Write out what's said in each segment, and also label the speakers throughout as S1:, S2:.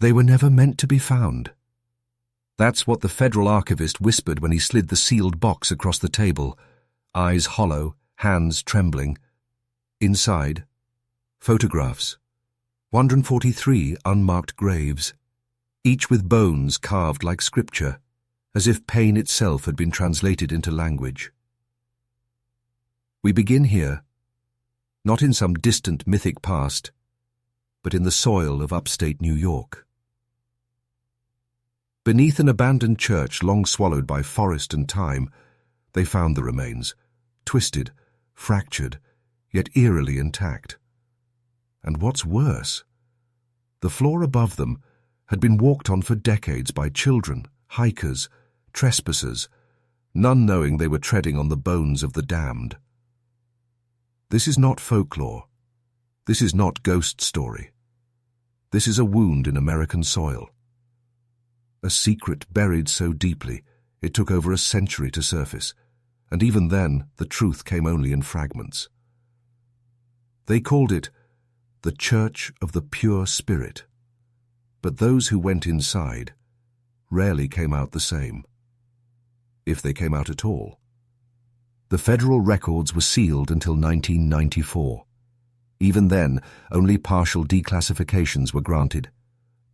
S1: They were never meant to be found. That's what the federal archivist whispered when he slid the sealed box across the table, eyes hollow, hands trembling. Inside, photographs. 143 unmarked graves, each with bones carved like scripture, as if pain itself had been translated into language. We begin here, not in some distant mythic past, but in the soil of upstate New York. Beneath an abandoned church long swallowed by forest and time, they found the remains, twisted, fractured, yet eerily intact. And what's worse, the floor above them had been walked on for decades by children, hikers, trespassers, none knowing they were treading on the bones of the damned. This is not folklore. This is not ghost story. This is a wound in American soil. A secret buried so deeply it took over a century to surface, and even then the truth came only in fragments. They called it the Church of the Pure Spirit, but those who went inside rarely came out the same, if they came out at all. The federal records were sealed until 1994. Even then, only partial declassifications were granted,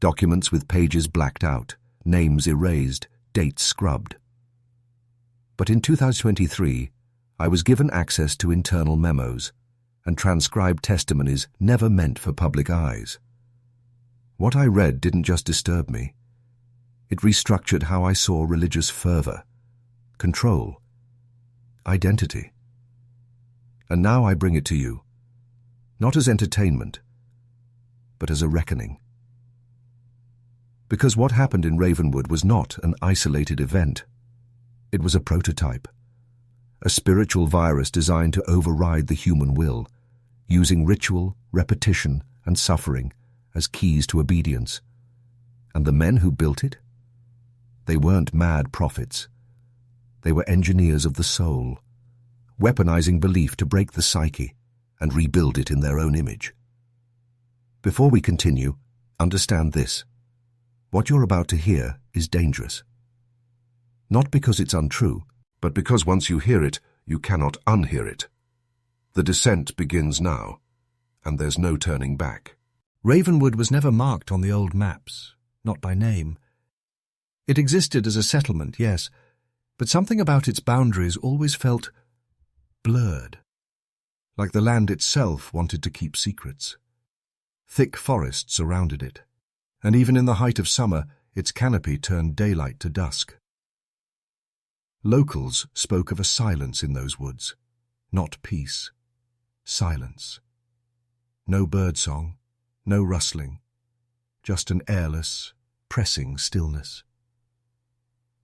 S1: documents with pages blacked out, names erased, dates scrubbed. But in 2023, I was given access to internal memos and transcribed testimonies never meant for public eyes. What I read didn't just disturb me. It restructured how I saw religious fervor, control, identity. And now I bring it to you, not as entertainment, but as a reckoning. Because what happened in Ravenwood was not an isolated event. It was a prototype, a spiritual virus designed to override the human will, using ritual, repetition, and suffering as keys to obedience. And the men who built it? They weren't mad prophets. They were engineers of the soul, weaponizing belief to break the psyche and rebuild it in their own image. Before we continue, understand this. What you're about to hear is dangerous. Not because it's untrue, but because once you hear it, you cannot unhear it. The descent begins now, and there's no turning back.
S2: Ravenwood was never marked on the old maps, not by name. It existed as a settlement, yes, but something about its boundaries always felt blurred, like the land itself wanted to keep secrets. Thick forests surrounded it, and even in the height of summer, its canopy turned daylight to dusk. Locals spoke of a silence in those woods, not peace, silence. No birdsong, no rustling, just an airless, pressing stillness.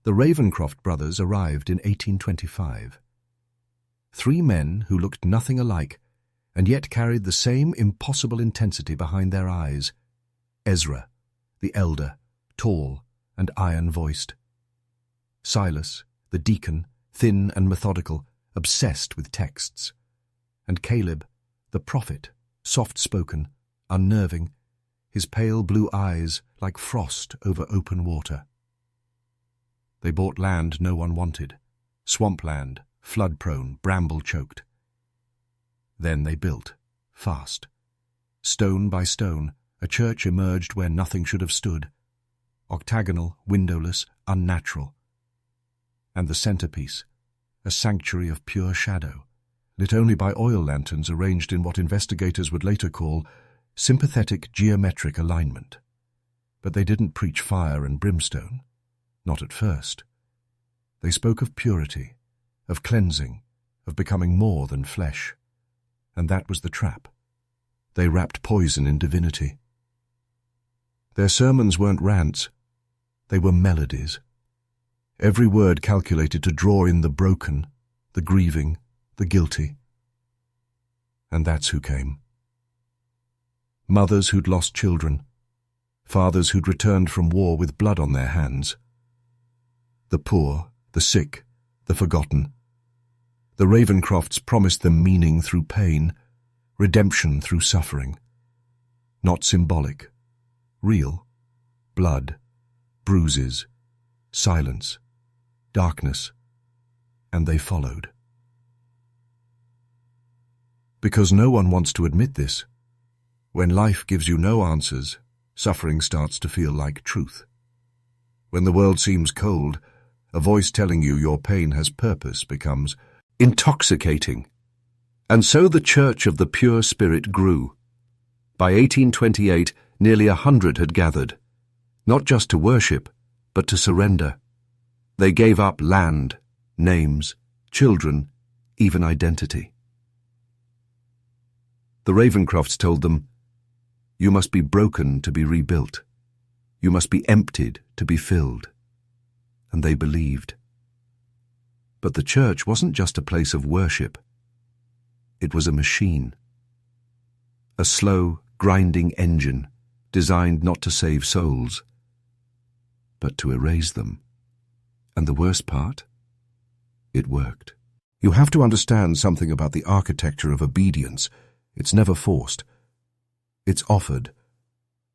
S2: The Ravencroft brothers arrived in 1825. 3 men who looked nothing alike, and yet carried the same impossible intensity behind their eyes. Ezra, the elder, tall and iron-voiced. Silas, the deacon, thin and methodical, obsessed with texts. And Caleb, the prophet, soft-spoken, unnerving, his pale blue eyes like frost over open water. They bought land no one wanted, swampland, flood-prone, bramble-choked. Then they built, fast. Stone by stone, a church emerged where nothing should have stood. Octagonal, windowless, unnatural. And the centerpiece, a sanctuary of pure shadow, lit only by oil lanterns arranged in what investigators would later call sympathetic geometric alignment. But they didn't preach fire and brimstone, not at first. They spoke of purity, of cleansing, of becoming more than flesh. And that was the trap. They wrapped poison in divinity. Their sermons weren't rants, they were melodies. Every word calculated to draw in the broken, the grieving, the guilty. And that's who came. Mothers who'd lost children, fathers who'd returned from war with blood on their hands. The poor, the sick, the forgotten. The Ravencrofts promised them meaning through pain, redemption through suffering. Not symbolic, real, Blood, bruises, silence, darkness, and they followed. Because no one wants to admit this. When life gives you no answers, suffering starts to feel like truth. When the world seems cold, a voice telling you your pain has purpose becomes intoxicating. And so the Church of the Pure Spirit grew. By 1828, nearly 100 had gathered, not just to worship, but to surrender. They gave up land, names, children, even identity. The Ravencrofts told them, "You must be broken to be rebuilt. You must be emptied to be filled." And they believed. But the church wasn't just a place of worship. It was a machine. A slow, grinding engine designed not to save souls, but to erase them. And the worst part? It worked. You have to understand something about the architecture of obedience. It's never forced. It's offered,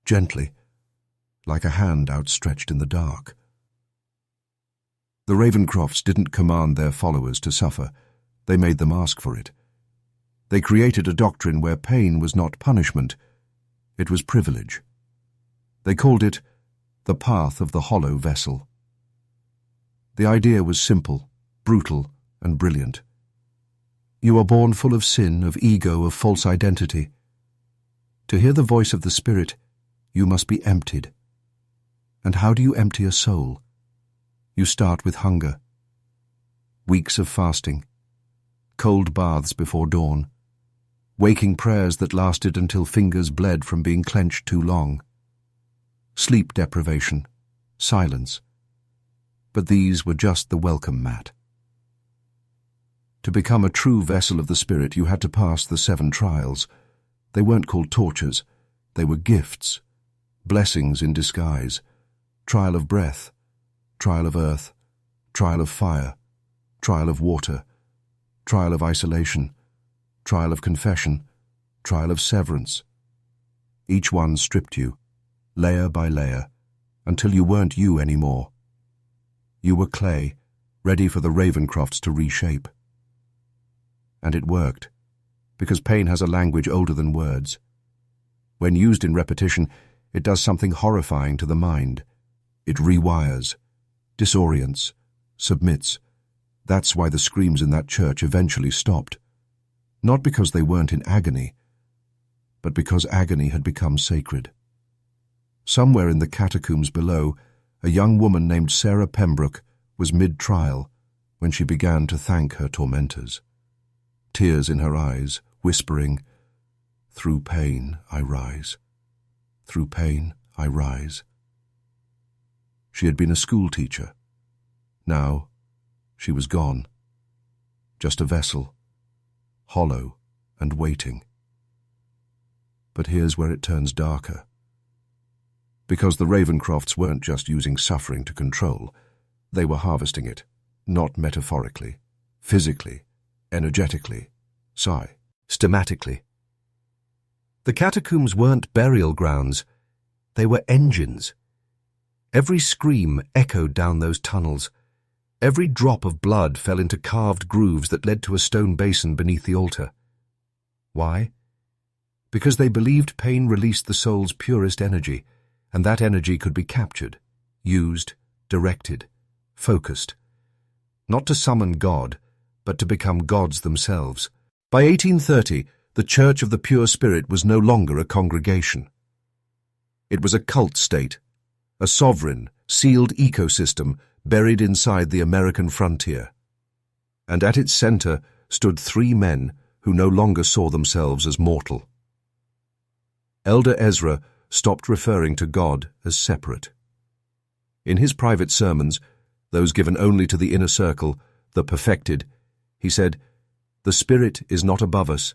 S2: gently, like a hand outstretched in the dark. The Ravencrofts didn't command their followers to suffer. They made them ask for it. They created a doctrine where pain was not punishment. It was privilege. They called it the path of the hollow vessel. The idea was simple, brutal, and brilliant. You are born full of sin, of ego, of false identity. To hear the voice of the Spirit, you must be emptied. And how do you empty a soul? You start with hunger. Weeks of fasting, cold baths before dawn, waking prayers that lasted until fingers bled from being clenched too long, sleep deprivation, silence. But these were just the welcome mat. To become a true vessel of the Spirit, you had to pass the 7 trials. They weren't called tortures. They were gifts, blessings in disguise, trial of breath, trial of earth, trial of fire, trial of water, trial of isolation, trial of confession, trial of severance. Each one stripped you, layer by layer, until you weren't you anymore. You were clay, ready for the Ravencrofts to reshape. And it worked, because pain has a language older than words. When used in repetition, it does something horrifying to the mind. It rewires, disorients, submits. That's why the screams in that church eventually stopped. Not because they weren't in agony, but because agony had become sacred. Somewhere in the catacombs below, a young woman named Sarah Pembroke was mid-trial when she began to thank her tormentors. Tears in her eyes, whispering, "Through pain I rise. Through pain I rise." She had been a school teacher. Now, she was gone. Just a vessel, hollow and waiting. But here's where it turns darker. Because the Ravencrofts weren't just using suffering to control, they were harvesting it, not metaphorically, physically, energetically, systematically. The catacombs weren't burial grounds, they were engines. Every scream echoed down those tunnels. Every drop of blood fell into carved grooves that led to a stone basin beneath the altar. Why? Because they believed pain released the soul's purest energy, and that energy could be captured, used, directed, focused. Not to summon God, but to become gods themselves. By 1830, the Church of the Pure Spirit was no longer a congregation. It was a cult state, a sovereign, sealed ecosystem buried inside the American frontier. And at its center stood 3 men who no longer saw themselves as mortal. Elder Ezra stopped referring to God as separate. In his private sermons, those given only to the inner circle, the perfected, he said, "The Spirit is not above us,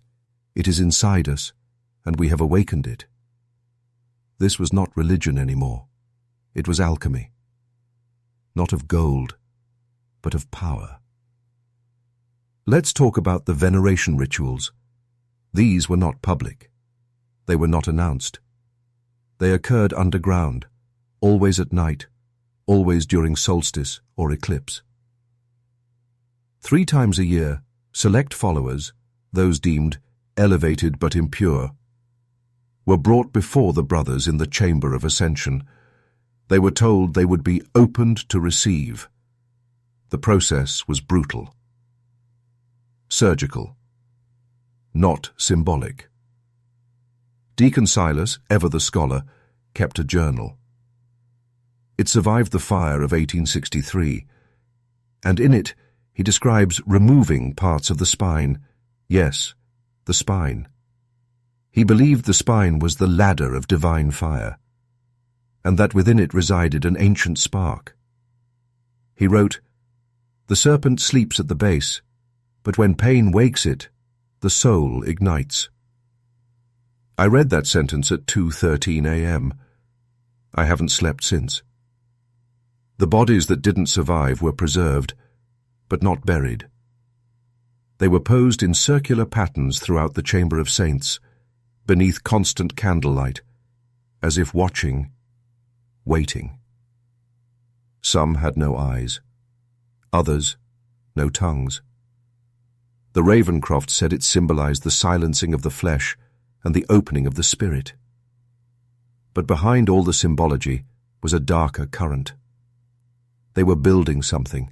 S2: it is inside us, and we have awakened it." This was not religion anymore. It was alchemy. Not of gold, but of power. Let's talk about the veneration rituals. These were not public. They were not announced. They occurred underground, always at night, always during solstice or eclipse. 3 times a year, select followers, those deemed elevated but impure, were brought before the brothers in the chamber of Ascension. They were told they would be opened to receive. The process was brutal. Surgical. Not symbolic. Deacon Silas, ever the scholar, kept a journal. It survived the fire of 1863, and in it he describes removing parts of the spine. Yes, the spine. He believed the spine was the ladder of divine fire, and that within it resided an ancient spark. He wrote, "The serpent sleeps at the base, but when pain wakes it, the soul ignites." I read that sentence at 2:13 a.m. I haven't slept since. The bodies that didn't survive were preserved, but not buried. They were posed in circular patterns throughout the chamber of saints, beneath constant candlelight, as if watching, waiting. Some had no eyes, others no tongues. The Ravencroft said it symbolized the silencing of the flesh and the opening of the spirit. But behind all the symbology was a darker current. They were building something.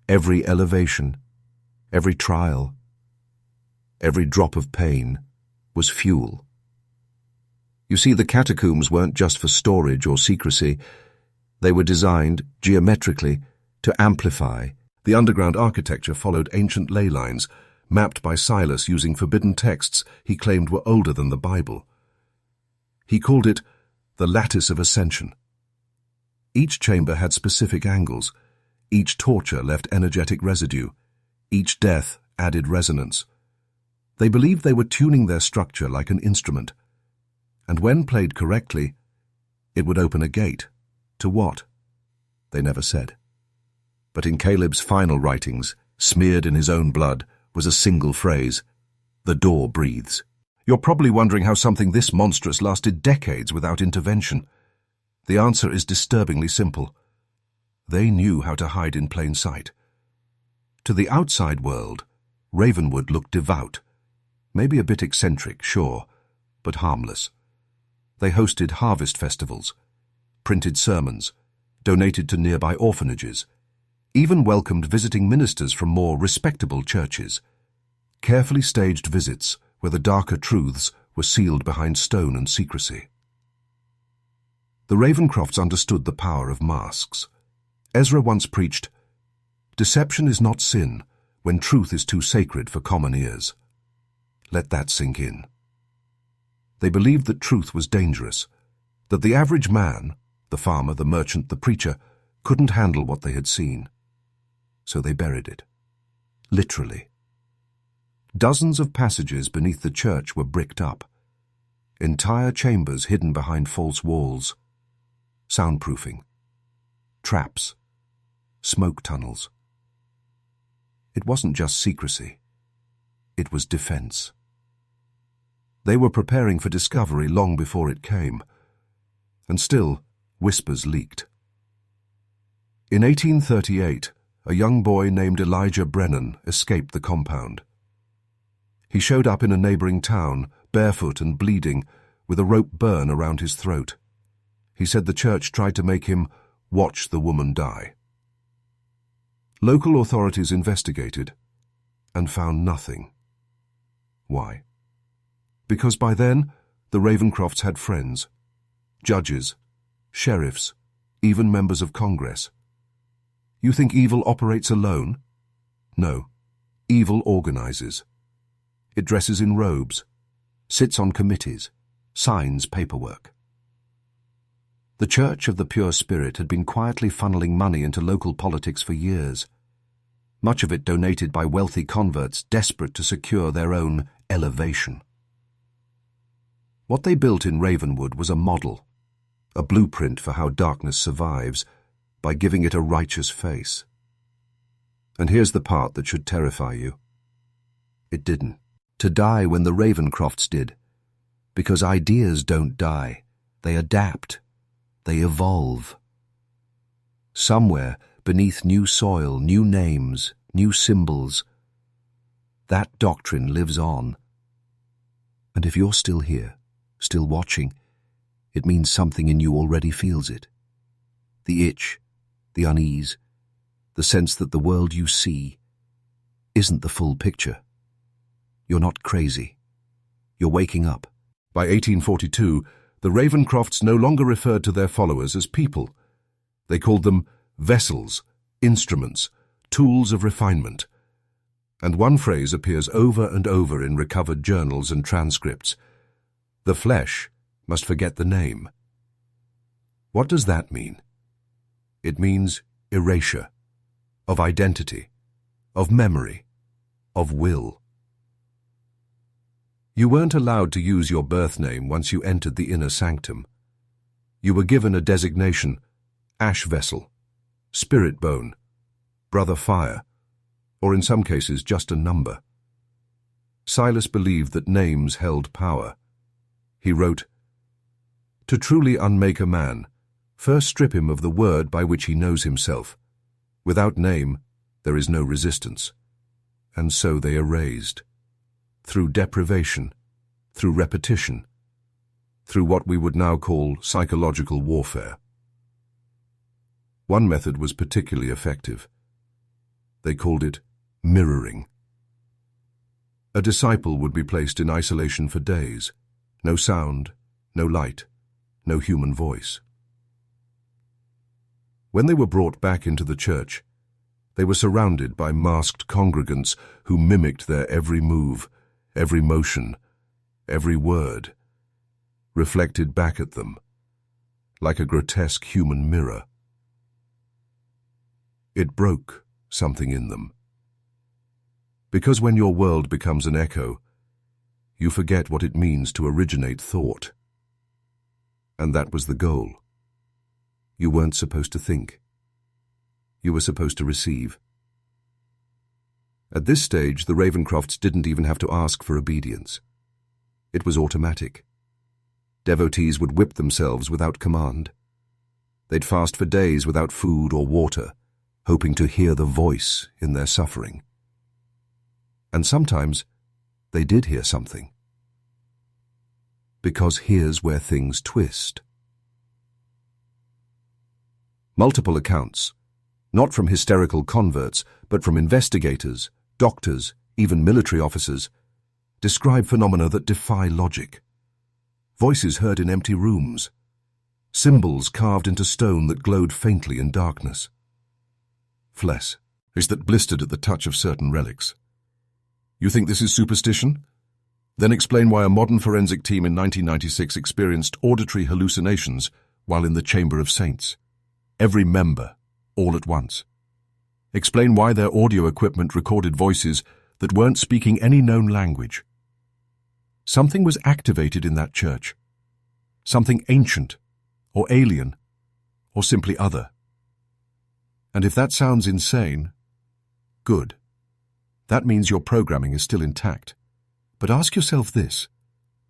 S2: Every elevation, every trial, every drop of pain was fuel. You see, the catacombs weren't just for storage or secrecy. They were designed, geometrically, to amplify. The underground architecture followed ancient ley lines, mapped by Silas using forbidden texts he claimed were older than the Bible. He called it the lattice of Ascension. Each chamber had specific angles. Each torture left energetic residue. Each death added resonance. They believed they were tuning their structure like an instrument, and when played correctly, it would open a gate. To what? They never said. But in Caleb's final writings, smeared in his own blood, was a single phrase: "The door breathes." You're probably wondering how something this monstrous lasted decades without intervention. The answer is disturbingly simple. They knew how to hide in plain sight. To the outside world, Ravenwood looked devout. Maybe a bit eccentric, sure, but harmless. They hosted harvest festivals, printed sermons, donated to nearby orphanages, even welcomed visiting ministers from more respectable churches. Carefully staged visits where the darker truths were sealed behind stone and secrecy. The Ravencrofts understood the power of masks. Ezra once preached, "Deception is not sin when truth is too sacred for common ears." Let that sink in. They believed that truth was dangerous, that the average man, the farmer, the merchant, the preacher, couldn't handle what they had seen. So they buried it. Literally. Dozens of passages beneath the church were bricked up. Entire chambers hidden behind false walls. Soundproofing. Traps. Smoke tunnels. It wasn't just secrecy. It was defense. They were preparing for discovery long before it came. And still, whispers leaked. In 1838, a young boy named Elijah Brennan escaped the compound. He showed up in a neighboring town, barefoot and bleeding, with a rope burn around his throat. He said the church tried to make him watch the woman die. Local authorities investigated and found nothing. Why? Because by then, the Ravencrofts had friends, judges, sheriffs, even members of Congress. You think evil operates alone? No, evil organizes. It dresses in robes, sits on committees, signs paperwork. The Church of the Pure Spirit had been quietly funneling money into local politics for years, much of it donated by wealthy converts desperate to secure their own elevation. What they built in Ravenwood was a model, a blueprint for how darkness survives, by giving it a righteous face. And here's the part that should terrify you. It didn't. To die when the Ravencrofts did. Because ideas don't die, they adapt.
S1: They evolve. Somewhere, beneath new soil, new names, new symbols, that doctrine lives on. And if you're still here, still watching, it means something in you already feels it. The itch, the unease, the sense that the world you see isn't the full picture. You're not crazy. You're waking up.
S2: By 1842, the Ravencrofts no longer referred to their followers as people. They called them vessels, instruments, tools of refinement. And one phrase appears over and over in recovered journals and transcripts. The flesh must forget the name. What does that mean? It means erasure, of identity, of memory, of will. You weren't allowed to use your birth name once you entered the inner sanctum. You were given a designation: ash vessel, spirit bone, brother fire, or in some cases just a number. Silas believed that names held power. He wrote, "To truly unmake a man, first strip him of the word by which he knows himself. Without name, there is no resistance." And so they erased. Through deprivation, through repetition, through what we would now call psychological warfare. One method was particularly effective. They called it mirroring. A disciple would be placed in isolation for days. No sound, no light, no human voice. When they were brought back into the church, they were surrounded by masked congregants who mimicked their every move, every motion, every word, reflected back at them, like a grotesque human mirror. It broke something in them. Because when your world becomes an echo, you forget what it means to originate thought. And that was the goal. You weren't supposed to think. You were supposed to receive. At this stage, the Ravencrofts didn't even have to ask for obedience. It was automatic. Devotees would whip themselves without command. They'd fast for days without food or water, hoping to hear the voice in their suffering. And sometimes they did hear something. Because here's where things twist. Multiple accounts, not from hysterical converts, but from investigators, doctors, even military officers, describe phenomena that defy logic. Voices heard in empty rooms, symbols carved into stone that glowed faintly in darkness. Flesh is that blistered at the touch of certain relics. You think this is superstition? Then explain why a modern forensic team in 1996 experienced auditory hallucinations while in the Chamber of Saints. Every member, all at once. Explain why their audio equipment recorded voices that weren't speaking any known language. Something was activated in that church. Something ancient, or alien, or simply other. And if that sounds insane, good. That means your programming is still intact. But ask yourself this: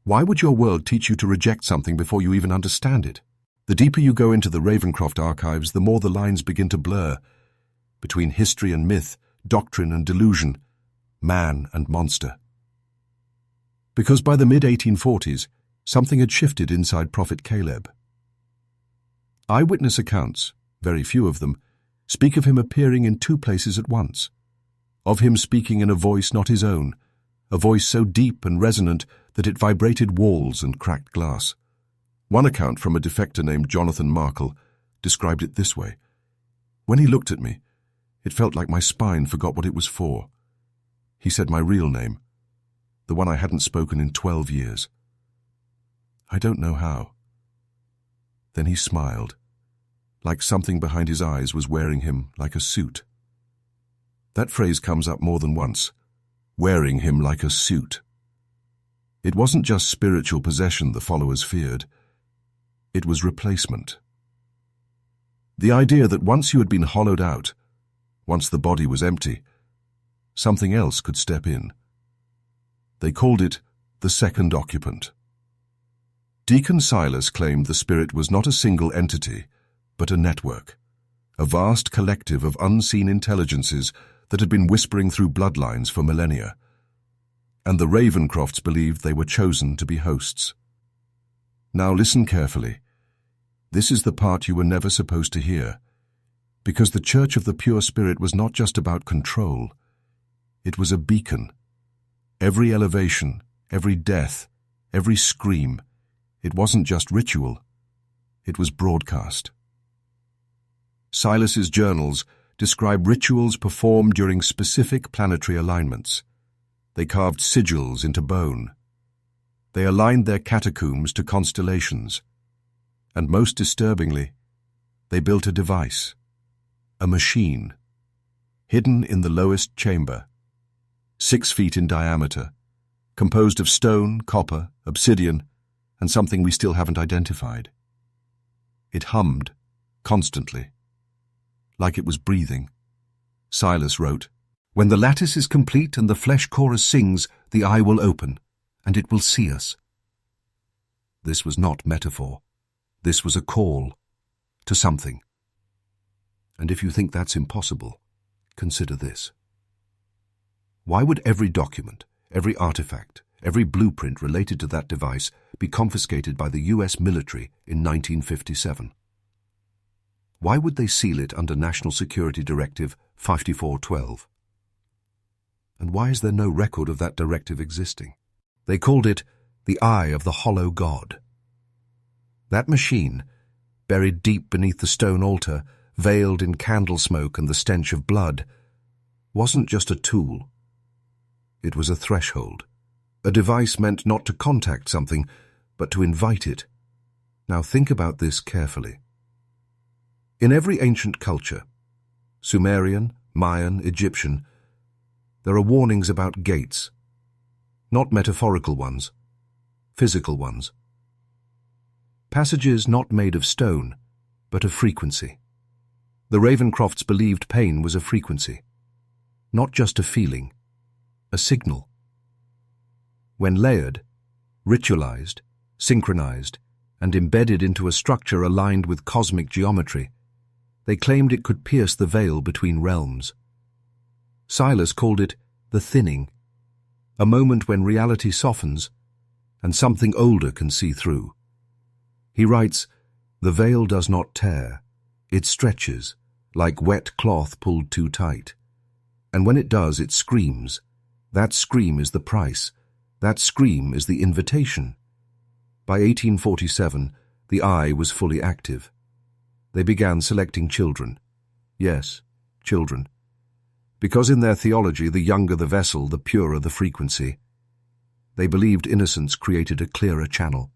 S2: why would your world teach you to reject something before you even understand it? The deeper you go into the Ravencroft archives, the more the lines begin to blur between history and myth, doctrine and delusion, man and monster. Because by the mid-1840s, something had shifted inside Prophet Caleb. Eyewitness accounts, very few of them, speak of him appearing in two places at once, of him speaking in a voice not his own, a voice so deep and resonant that it vibrated walls and cracked glass. One account from a defector named Jonathan Markle described it this way: "When he looked at me, it felt like my spine forgot what it was for. He said my real name, the one I hadn't spoken in 12 years. I don't know how. Then he smiled, like something behind his eyes was wearing him like a suit." That phrase comes up more than once, wearing him like a suit. It wasn't just spiritual possession the followers feared. It was replacement. The idea that once you had been hollowed out, once the body was empty, something else could step in. They called it the second occupant.
S1: Deacon Silas claimed the spirit was not a single entity, but a network, a vast collective of unseen intelligences that had been whispering through bloodlines for millennia. And the Ravencrofts believed they were chosen to be hosts. Now listen carefully. This is the part you were never supposed to hear, because the Church of the Pure Spirit was not just about control. It was a beacon. Every elevation, every death, every scream, it wasn't just ritual, it was broadcast. Silas's journals describe rituals performed during specific planetary alignments. They carved sigils into bone. They aligned their catacombs to constellations. And most disturbingly, they built a device, a machine, hidden in the lowest chamber, 6 feet in diameter, composed of stone, copper, obsidian, and something we still haven't identified. It hummed, constantly, like it was breathing. Silas wrote, "When the lattice is complete and the flesh chorus sings, the eye will open, and it will see us." This was not metaphor. This was a call to something. And if you think that's impossible, consider this. Why would every document, every artifact, every blueprint related to that device be confiscated by the US military in 1957? Why would they seal it under National Security Directive 5412? And why is there no record of that directive existing? They called it the Eye of the Hollow God. That machine, buried deep beneath the stone altar, veiled in candle smoke and the stench of blood, wasn't just a tool. It was a threshold, a device meant not to contact something, but to invite it. Now think about this carefully. In every ancient culture, Sumerian, Mayan, Egyptian, there are warnings about gates, not metaphorical ones, physical ones. Passages not made of stone, but of frequency. The Ravencrofts believed pain was a frequency, not just a feeling, a signal. When layered, ritualized, synchronized, and embedded into a structure aligned with cosmic geometry, they claimed it could pierce the veil between realms. Silas called it the thinning, a moment when reality softens and something older can see through. He writes, "The veil does not tear, it stretches, like wet cloth pulled too tight. And when it does, it screams. That scream is the price. That scream is the invitation." By 1847, the Eye was fully active. They began selecting children. Yes, children. Because in their theology, the younger the vessel, the purer the frequency. They believed innocence created a clearer channel,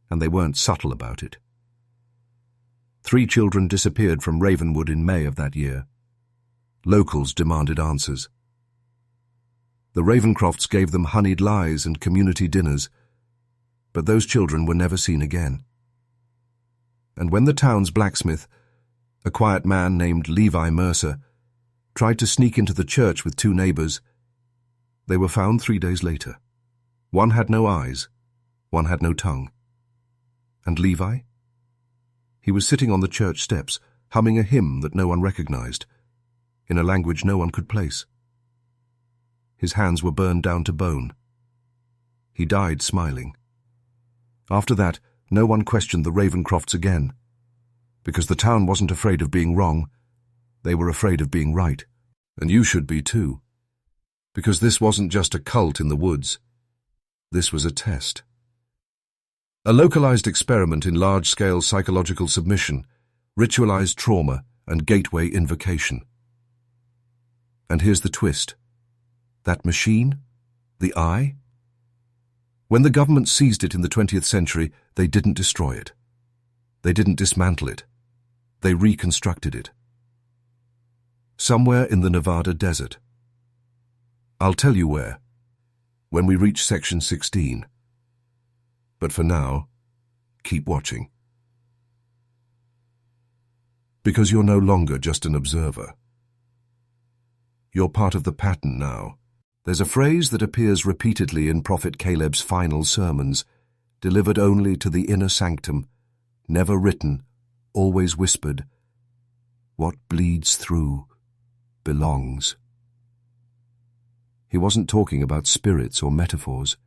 S1: and they weren't subtle about it. 3 children disappeared from Ravenwood in May of that year. Locals demanded answers. The Ravencrofts gave them honeyed lies and community dinners, but those children were never seen again. And when the town's blacksmith, a quiet man named Levi Mercer, tried to sneak into the church with 2 neighbors, they were found 3 days later. One had no eyes, one had no tongue. And Levi? He was sitting on the church steps, humming a hymn that no one recognized, in a language no one could place. His hands were burned down to bone. He died smiling. After that, no one questioned the Ravencrofts again, because the town wasn't afraid of being wrong, they were afraid of being right. And you should be too, because this wasn't just a cult in the woods. This was a test. A localized experiment in large-scale psychological submission, ritualized trauma, and gateway invocation. And here's the twist. That machine, the Eye? When the government seized it in the 20th century, they didn't destroy it. They didn't dismantle it. They reconstructed it. Somewhere in the Nevada desert. I'll tell you where, when we reach section 16. But for now, keep watching. Because you're no longer just an observer. You're part of the pattern now. There's a phrase that appears repeatedly in Prophet Caleb's final sermons, delivered only to the inner sanctum, never written, always whispered. What bleeds through belongs. He wasn't talking about spirits or metaphors.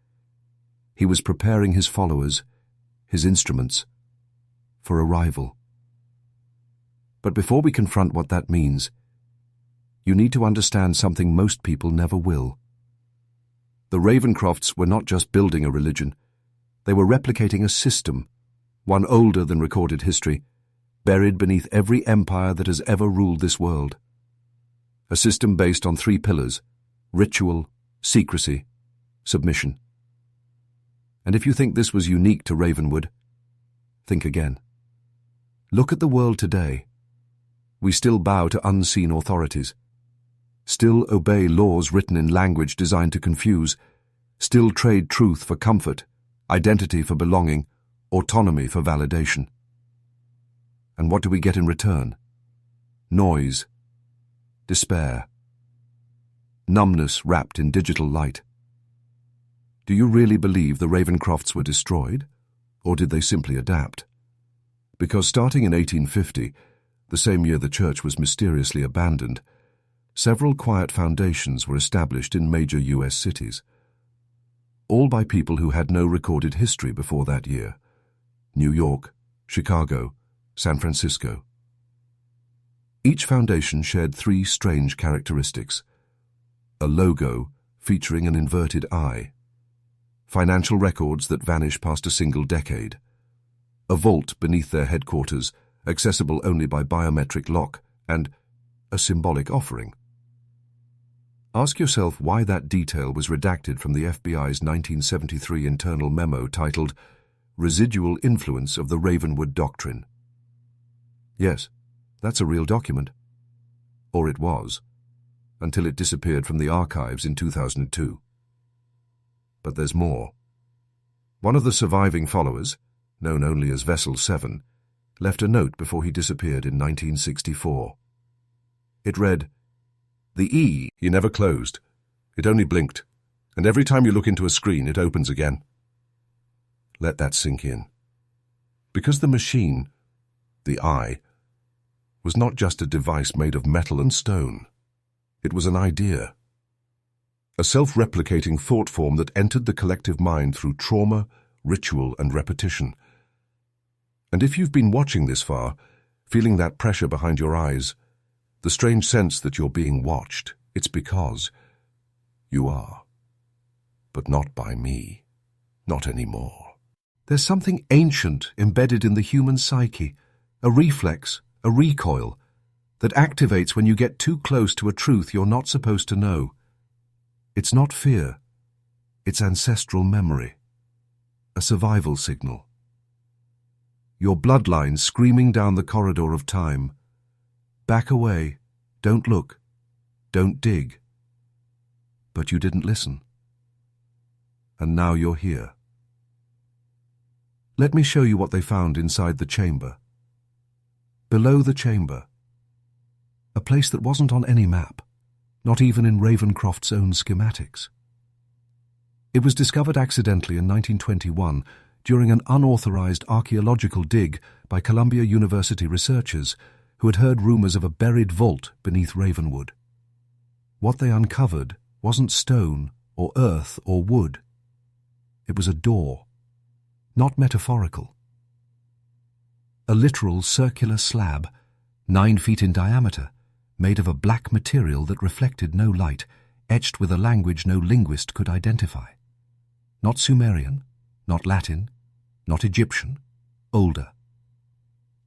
S1: He was preparing his followers, his instruments, for arrival. But before we confront what that means, you need to understand something most people never will. The Ravencrofts were not just building a religion, they were replicating a system, one older than recorded history, buried beneath every empire that has ever ruled this world. A system based on 3 pillars: ritual, secrecy, submission. And if you think this was unique to Ravenwood, think again. Look at the world today. We still bow to unseen authorities, still obey laws written in language designed to confuse, still trade truth for comfort, identity for belonging, autonomy for validation. And what do we get in return? Noise, despair, numbness wrapped in digital light. Do you really believe the Ravencrofts were destroyed, or did they simply adapt? Because starting in 1850, the same year the church was mysteriously abandoned, several quiet foundations were established in major U.S. cities, all by people who had no recorded history before that year: New York, Chicago, San Francisco. Each foundation shared 3 strange characteristics: a logo featuring an inverted eye, financial records that vanish past a single decade, a vault beneath their headquarters, accessible only by biometric lock, and a symbolic offering. Ask yourself why that detail was redacted from the FBI's 1973 internal memo titled Residual Influence of the Ravenwood Doctrine. Yes, that's a real document. Or it was, until it disappeared from the archives in 2002. But there's more. One of the surviving followers, known only as Vessel 7, left a note before he disappeared in 1964. It read, "The E he never closed. It only blinked, and every time you look into a screen it opens again." Let that sink in. Because the machine, the eye, was not just a device made of metal and stone. It was an idea. A self-replicating thought form that entered the collective mind through trauma, ritual, and repetition. And if you've been watching this far, feeling that pressure behind your eyes, the strange sense that you're being watched, it's because you are. But not by me. Not anymore. There's something ancient embedded in the human psyche, a reflex, a recoil, that activates when you get too close to a truth you're not supposed to know. It's not fear. It's ancestral memory. A survival signal. Your bloodline screaming down the corridor of time. Back away. Don't look. Don't dig. But you didn't listen. And now you're here. Let me show you what they found inside the chamber. Below the chamber. A place that wasn't on any map, not even in Ravencroft's own schematics. It was discovered accidentally in 1921 during an unauthorized archaeological dig by Columbia University researchers who had heard rumors of a buried vault beneath Ravenwood. What they uncovered wasn't stone or earth or wood. It was a door, not metaphorical. A literal circular slab, 9 feet in diameter, made of a black material that reflected no light, etched with a language no linguist could identify. Not Sumerian, not Latin, not Egyptian, older.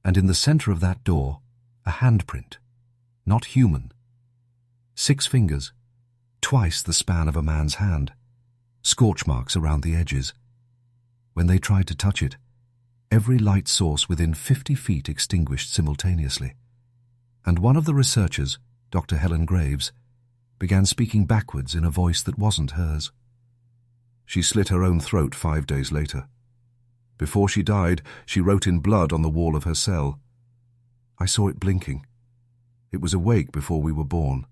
S1: And in the center of that door, a handprint, not human. 6 fingers, twice the span of a man's hand, scorch marks around the edges. When they tried to touch it, every light source within 50 feet extinguished simultaneously. And one of the researchers, Dr. Helen Graves, began speaking backwards in a voice that wasn't hers. She slit her own throat 5 days later. Before she died, she wrote in blood on the wall of her cell. I saw it blinking. It was awake before we were born.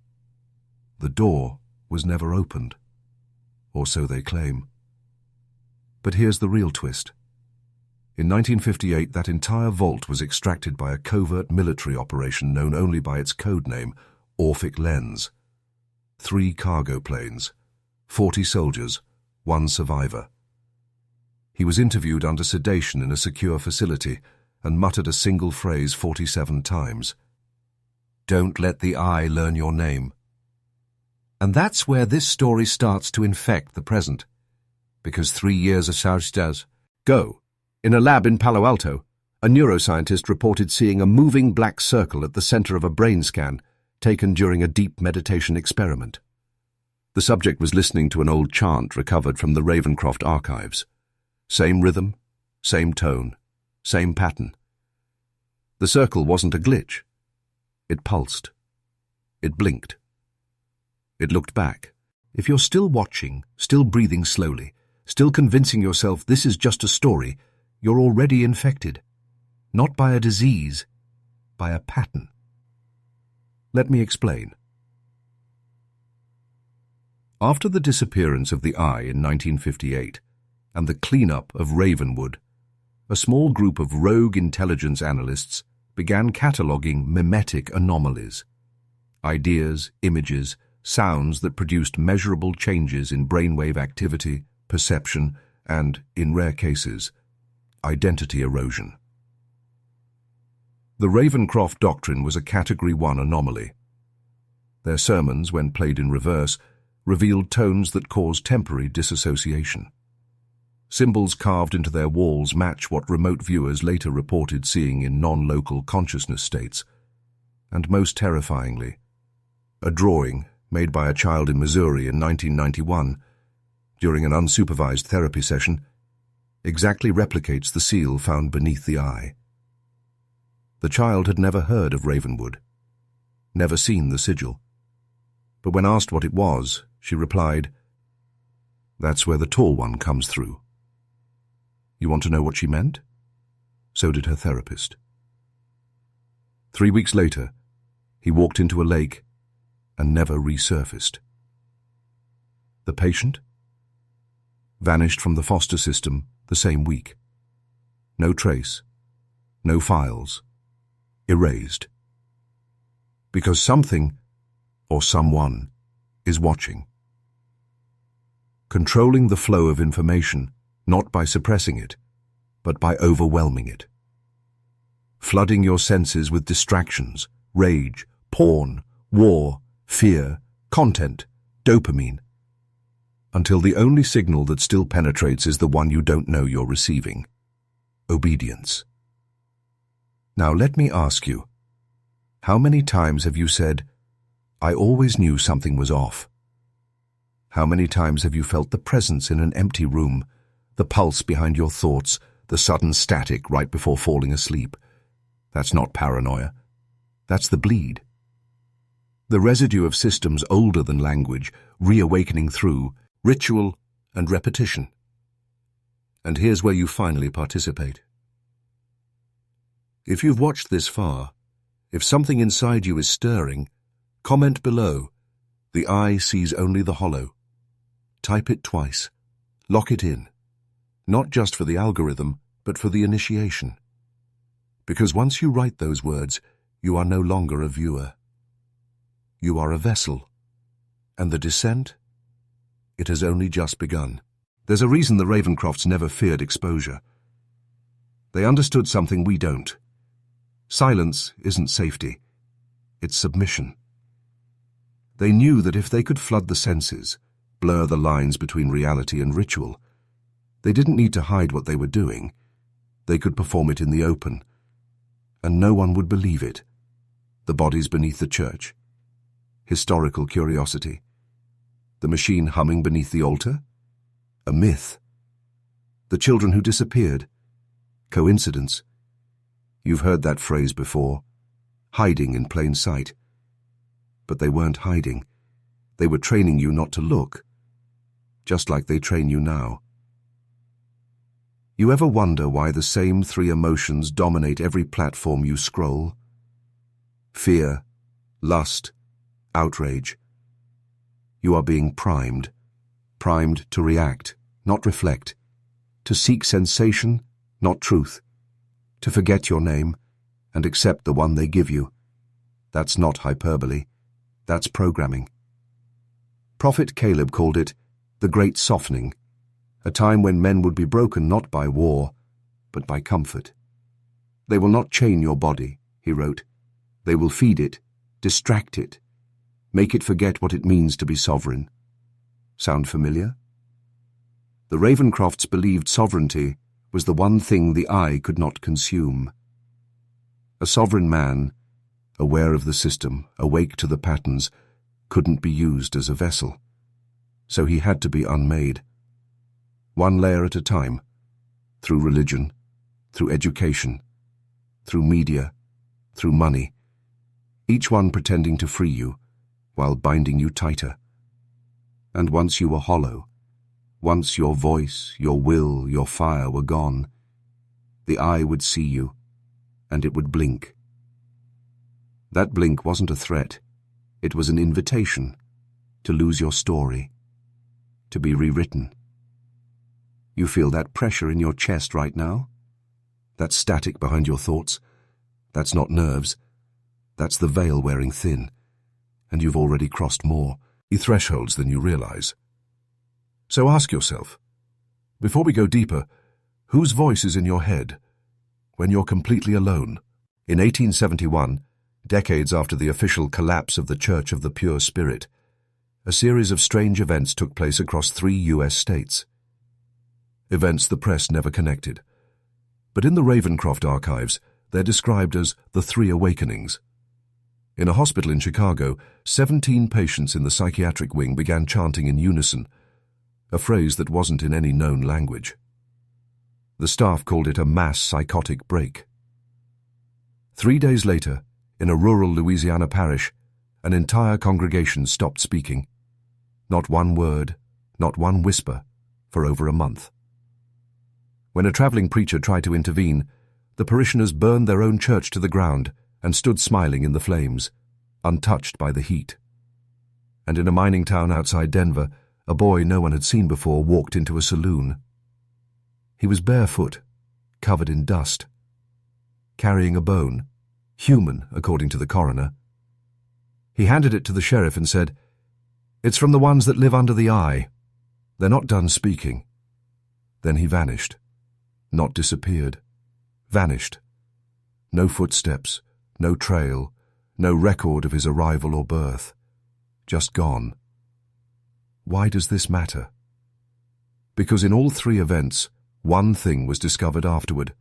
S1: The door was never opened, or so they claim. But here's the real twist. In 1958, that entire vault was extracted by a covert military operation known only by its code name, Orphic Lens. 3 cargo planes, 40 soldiers, 1 survivor. He was interviewed under sedation in a secure facility and muttered a single phrase 47 times. "Don't let the eye learn your name." And that's where this story starts to infect the present. Because 3 years ago, in a lab in Palo Alto, a neuroscientist reported seeing a moving black circle at the center of a brain scan taken during a deep meditation experiment. The subject was listening to an old chant recovered from the Ravencroft archives. Same rhythm, same tone, same pattern. The circle wasn't a glitch. It pulsed. It blinked. It looked back. If you're still watching, still breathing slowly, still convincing yourself this is just a story, you're already infected. Not by a disease, by a pattern. Let me explain. After the disappearance of the eye in 1958 and the cleanup of Ravenwood, a small group of rogue intelligence analysts began cataloguing mimetic anomalies, ideas, images, sounds that produced measurable changes in brainwave activity, perception, and, in rare cases, identity erosion. The Ravencroft Doctrine was a Category 1 anomaly. Their sermons, when played in reverse, revealed tones that caused temporary disassociation. Symbols carved into their walls match what remote viewers later reported seeing in non-local consciousness states. And most terrifyingly, a drawing made by a child in Missouri in 1991, during an unsupervised therapy session, exactly replicates the seal found beneath the eye. The child had never heard of Ravenwood, never seen the sigil. But when asked what it was, she replied, "That's where the tall one comes through." You want to know what she meant? So did her therapist. 3 weeks later, he walked into a lake and never resurfaced. The patient? Vanished from the foster system the same week. No trace, no files, erased. Because something, or someone, is watching. Controlling the flow of information, not by suppressing it, but by overwhelming it. Flooding your senses with distractions, rage, porn, war, fear, content, dopamine, until the only signal that still penetrates is the one you don't know you're receiving. Obedience. Now let me ask you, how many times have you said, "I always knew something was off"? How many times have you felt the presence in an empty room, the pulse behind your thoughts, the sudden static right before falling asleep? That's not paranoia. That's the bleed. The residue of systems older than language, reawakening through ritual and repetition. And here's where you finally participate. If you've watched this far, if something inside you is stirring, comment below. The eye sees only the hollow. Type it twice. Lock it in. Not just for the algorithm, but for the initiation. Because once you write those words, you are no longer a viewer. You are a vessel. And the descent? It has only just begun. There's a reason the Ravencrofts never feared exposure. They understood something we don't. Silence isn't safety. It's submission. They knew that if they could flood the senses, blur the lines between reality and ritual, they didn't need to hide what they were doing. They could perform it in the open. And no one would believe it. The bodies beneath the church. Historical curiosity. The machine humming beneath the altar? A myth. The children who disappeared? Coincidence. You've heard that phrase before. Hiding in plain sight. But they weren't hiding. They were training you not to look. Just like they train you now. You ever wonder why the same 3 emotions dominate every platform you scroll? Fear, lust, outrage. You are being primed to react, not reflect, to seek sensation, not truth. To forget your name and accept the one they give you. That's not hyperbole. That's programming. Prophet Caleb called it the Great Softening, a time when men would be broken not by war, but by comfort. They will not chain your body, he wrote. They will feed it, distract it, make it forget what it means to be sovereign. Sound familiar? The Ravencrofts believed sovereignty was the one thing the eye could not consume. A sovereign man, aware of the system, awake to the patterns, couldn't be used as a vessel. So he had to be unmade. One layer at a time, through religion, through education, through media, through money, each one pretending to free you, while binding you tighter. And once you were hollow, once your voice, your will, your fire were gone, the eye would see you, and it would blink. That blink wasn't a threat. It was an invitation to lose your story, to be rewritten. You feel that pressure in your chest right now? That static behind your thoughts? That's not nerves. That's the veil wearing thin. And you've already crossed more thresholds than you realize. So ask yourself, before we go deeper, whose voice is in your head when you're completely alone? In 1871, decades after the official collapse of the Church of the Pure Spirit, a series of strange events took place across 3 U.S. states. Events the press never connected. But in the Ravencroft archives, they're described as the 3 awakenings. In a hospital in Chicago, 17 patients in the psychiatric wing began chanting in unison, a phrase that wasn't in any known language. The staff called it a mass psychotic break. 3 days later, in a rural Louisiana parish, an entire congregation stopped speaking. Not one word, not one whisper, for over a month. When a traveling preacher tried to intervene, the parishioners burned their own church to the ground and stood smiling in the flames, untouched by the heat. And in a mining town outside Denver, a boy no one had seen before walked into a saloon. He was barefoot, covered in dust, carrying a bone, human according to the coroner. He handed it to the sheriff and said, "It's from the ones that live under the eye. They're not done speaking." Then he vanished. Not disappeared. Vanished. No footsteps, no trail, no record of his arrival or birth. Just gone. Why does this matter? Because in all 3 events, one thing was discovered afterward,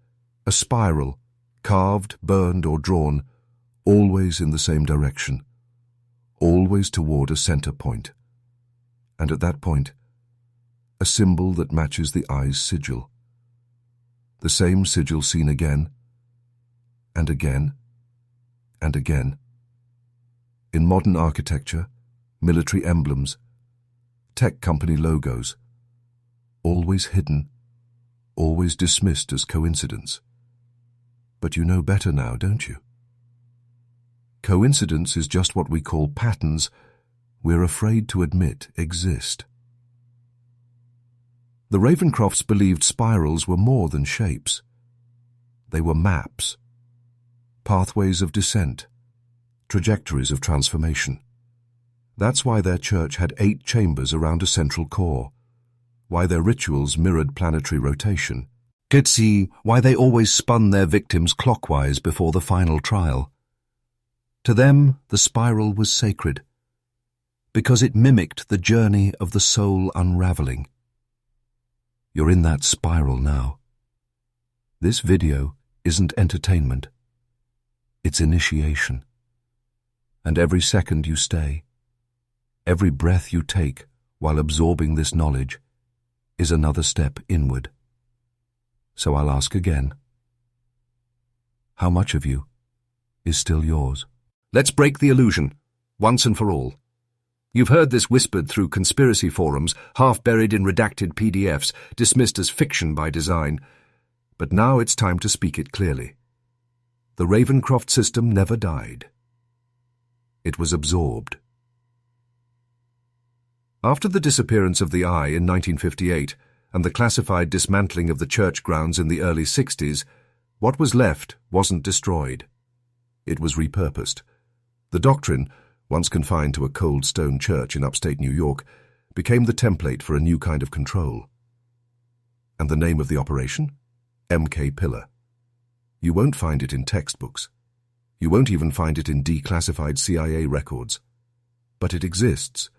S1: a spiral, carved, burned, or drawn, always in the same direction, always toward a center point. And at that point, a symbol that matches the eye's sigil. The same sigil seen again, and again, and again. In modern architecture, military emblems, tech company logos, always hidden, always dismissed as coincidence. But you know better now, don't you? Coincidence is just what we call patterns we're afraid to admit exist. The Ravencrofts believed spirals were more than shapes. They were maps, pathways of descent, trajectories of transformation. That's why their church had 8 chambers around a central core, why their rituals mirrored planetary rotation. Could see why they always spun their victims clockwise before the final trial. To them, the spiral was sacred, because it mimicked the journey of the soul unraveling. You're in that spiral now. This video isn't entertainment. It's initiation. And every second you stay, every breath you take while absorbing this knowledge, is another step inward. So I'll ask again. How much of you is still yours? Let's break the illusion, once and for all. You've heard this whispered through conspiracy forums, half buried in redacted PDFs, dismissed as fiction by design. But now it's time to speak it clearly. The Ravencroft system never died. It was absorbed. After the disappearance of the eye in 1958, and the classified dismantling of the church grounds in the early 60s, what was left wasn't destroyed. It was repurposed. The Doctrine, once confined to a cold stone church in upstate New York, became the template for a new kind of control. And the name of the operation? MK Pillar. You won't find it in textbooks. You won't even find it in declassified CIA records. But it exists,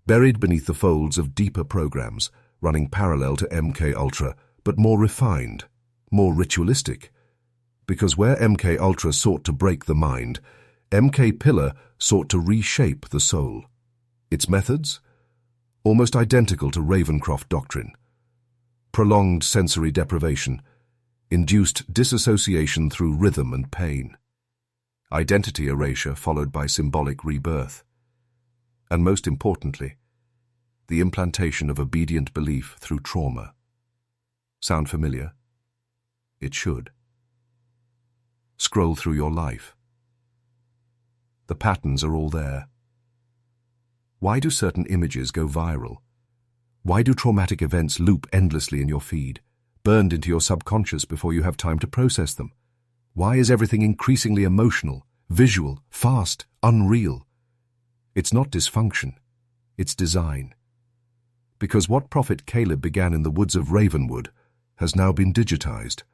S1: buried beneath the folds of deeper programs, running parallel to MK Ultra, but more refined, more ritualistic. Because where MK Ultra sought to break the mind, MK Pillar sought to reshape the soul. Its methods? Almost identical to Ravencroft Doctrine. Prolonged sensory deprivation, induced disassociation through rhythm and pain. Identity erasure followed by symbolic rebirth. And most importantly, the implantation of obedient belief through trauma. Sound familiar? It should. Scroll through your life. The patterns are all there. Why do certain images go viral? Why do traumatic events loop endlessly in your feed, burned into your subconscious before you have time to process them? Why is everything increasingly emotional, visual, fast, unreal? It's not dysfunction, it's design. Because what Prophet Caleb began in the woods of Ravenwood has now been digitized.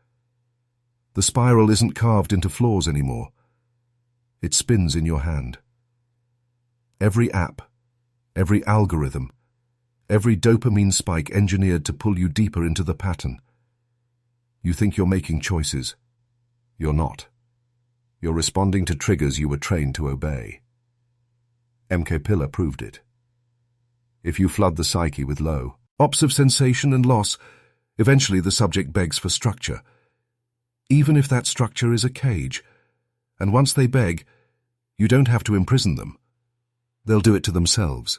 S1: The spiral isn't carved into floors anymore. It spins in your hand. Every app, every algorithm, every dopamine spike engineered to pull you deeper into the pattern. You think you're making choices. You're not. You're responding to triggers you were trained to obey. MK Pillar proved it. If you flood the psyche with low ops of sensation and loss, eventually the subject begs for structure, even if that structure is a cage. And once they beg, you don't have to imprison them. They'll do it to themselves,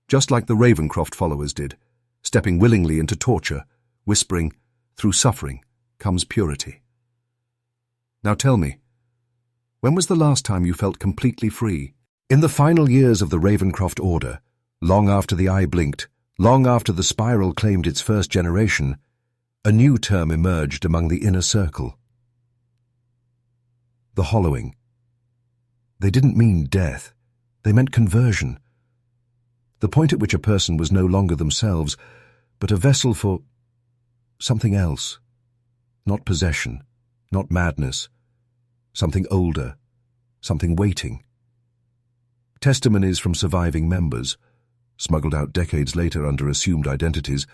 S1: just like the Ravencroft followers did, stepping willingly into torture, whispering, "Through suffering comes purity." Now tell me, when was the last time you felt completely free? In the final years of the Ravencroft Order, long after the eye blinked, long after the spiral claimed its first generation, a new term emerged among the inner circle. The hollowing. They didn't mean death. They meant conversion. The point at which a person was no longer themselves, but a vessel for something else. Not possession, not madness. Something older, something waiting. Testimonies from surviving members, smuggled out decades later under assumed identities,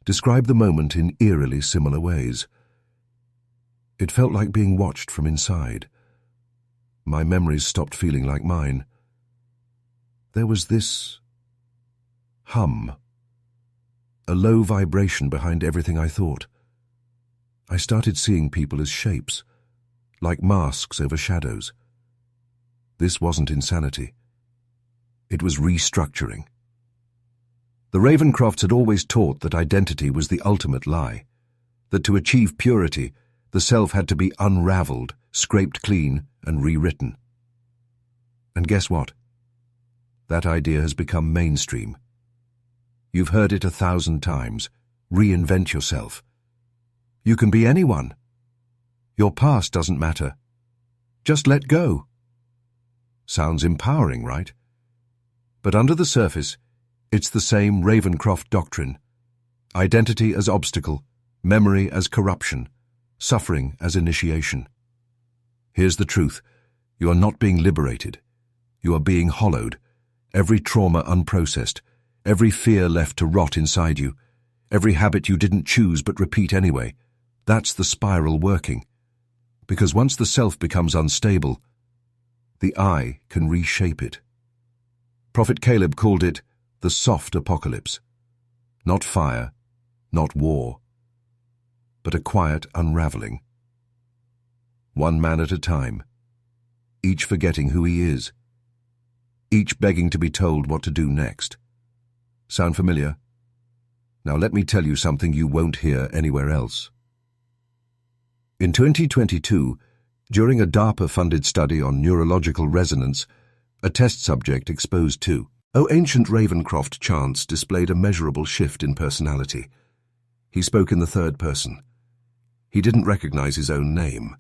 S1: describe the moment in eerily similar ways. It felt like being watched from inside. My memories stopped feeling like mine. There was this hum, a low vibration behind everything I thought. I started seeing people as shapes, like masks over shadows. This wasn't insanity. It was restructuring. The Ravencrofts had always taught that identity was the ultimate lie, that to achieve purity, the self had to be unraveled, scraped clean, and rewritten. And guess what? That idea has become mainstream. You've heard it 1,000 times. Reinvent yourself. You can be anyone. Your past doesn't matter. Just let go. Sounds empowering, right? But under the surface, it's the same Ravencroft doctrine. Identity as obstacle, memory as corruption, suffering as initiation. Here's the truth. You are not being liberated. You are being hollowed. Every trauma unprocessed, every fear left to rot inside you, every habit you didn't choose but repeat anyway. That's the spiral working. Because once the self becomes unstable, the I can reshape it. Prophet Caleb called it the soft apocalypse. Not fire, not war, but a quiet unraveling. One man at a time, each forgetting who he is, each begging to be told what to do next. Sound familiar? Now let me tell you something you won't hear anywhere else. In 2022, during a DARPA-funded study on neurological resonance, a test subject exposed to ancient Ravencroft chants displayed a measurable shift in personality. He spoke in the third person. He didn't recognize his own name,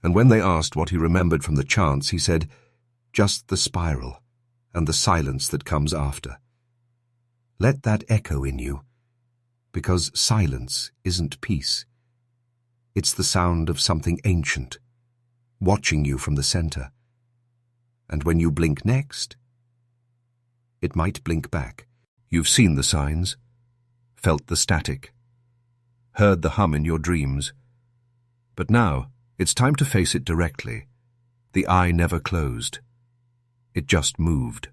S1: and when they asked what he remembered from the chants, he said, "Just the spiral and the silence that comes after." Let that echo in you, because silence isn't peace. It's the sound of something ancient, watching you from the center. And when you blink next, it might blink back. You've seen the signs, felt the static, heard the hum in your dreams. But now, it's time to face it directly. The eye never closed. It just moved.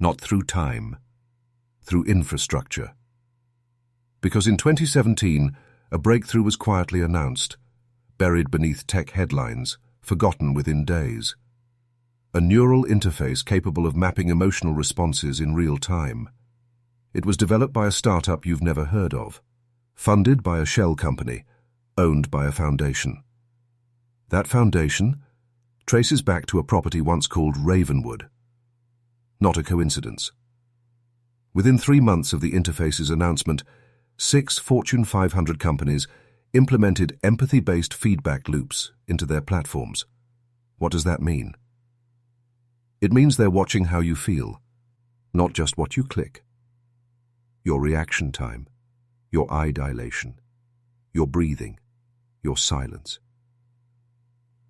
S1: Not through time, through infrastructure. Because in 2017, a breakthrough was quietly announced, buried beneath tech headlines, forgotten within days. A neural interface capable of mapping emotional responses in real time. It was developed by a startup you've never heard of, funded by a shell company, owned by a foundation. That foundation traces back to a property once called Ravenwood. Not a coincidence. Within 3 months of the interface's announcement, 6 Fortune 500 companies implemented empathy-based feedback loops into their platforms. What does that mean? It means they're watching how you feel, not just what you click. Your reaction time, your eye dilation, your breathing, your silence.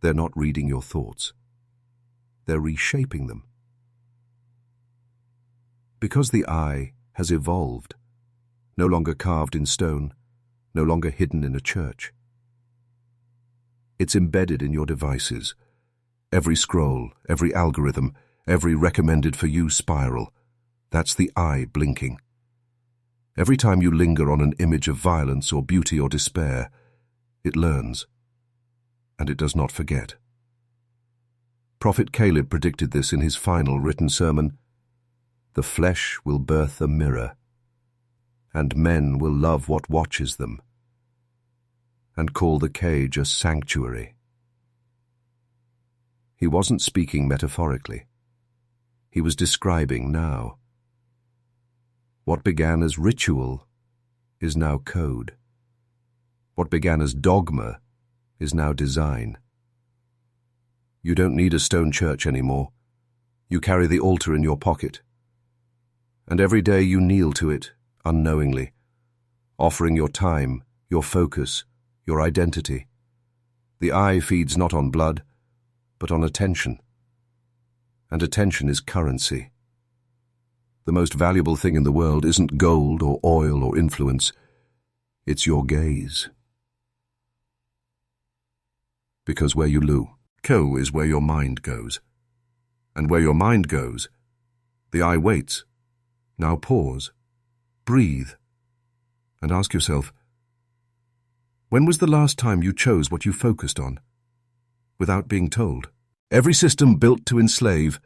S1: They're not reading your thoughts. They're reshaping them. Because the eye has evolved, no longer carved in stone, no longer hidden in a church. It's embedded in your devices. Every scroll, every algorithm, every recommended for you spiral. That's the eye blinking. Every time you linger on an image of violence or beauty or despair, it learns. And it does not forget. Prophet Caleb predicted this in his final written sermon. The flesh will birth a mirror, and men will love what watches them, and call the cage a sanctuary. He wasn't speaking metaphorically. He was describing now. What began as ritual is now code. What began as dogma is now design. You don't need a stone church anymore. You carry the altar in your pocket. And every day you kneel to it, unknowingly, offering your time, your focus, your identity. The eye feeds not on blood, but on attention. And attention is currency. The most valuable thing in the world isn't gold or oil or influence. It's your gaze. Because where you go is where your mind goes. And where your mind goes, the eye waits. Now pause, breathe, and ask yourself, when was the last time you chose what you focused on, without being told? Every system built to enslave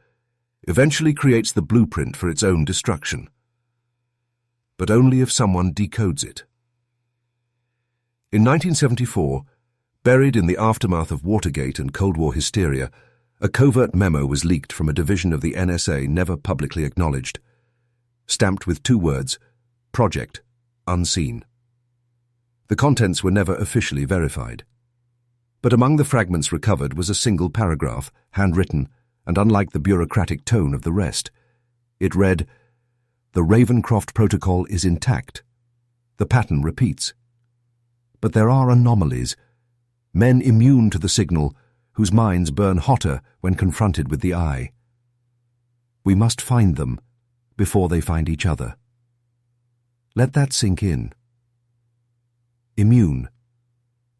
S1: eventually creates the blueprint for its own destruction. But only if someone decodes it. In 1974, buried in the aftermath of Watergate and Cold War hysteria, a covert memo was leaked from a division of the NSA never publicly acknowledged, stamped with 2 words, Project Unseen. The contents were never officially verified. But among the fragments recovered was a single paragraph, handwritten, and unlike the bureaucratic tone of the rest. It read, "The Ravencroft protocol is intact. The pattern repeats. But there are anomalies, men immune to the signal, whose minds burn hotter when confronted with the eye. We must find them before they find each other." Let that sink in. Immune.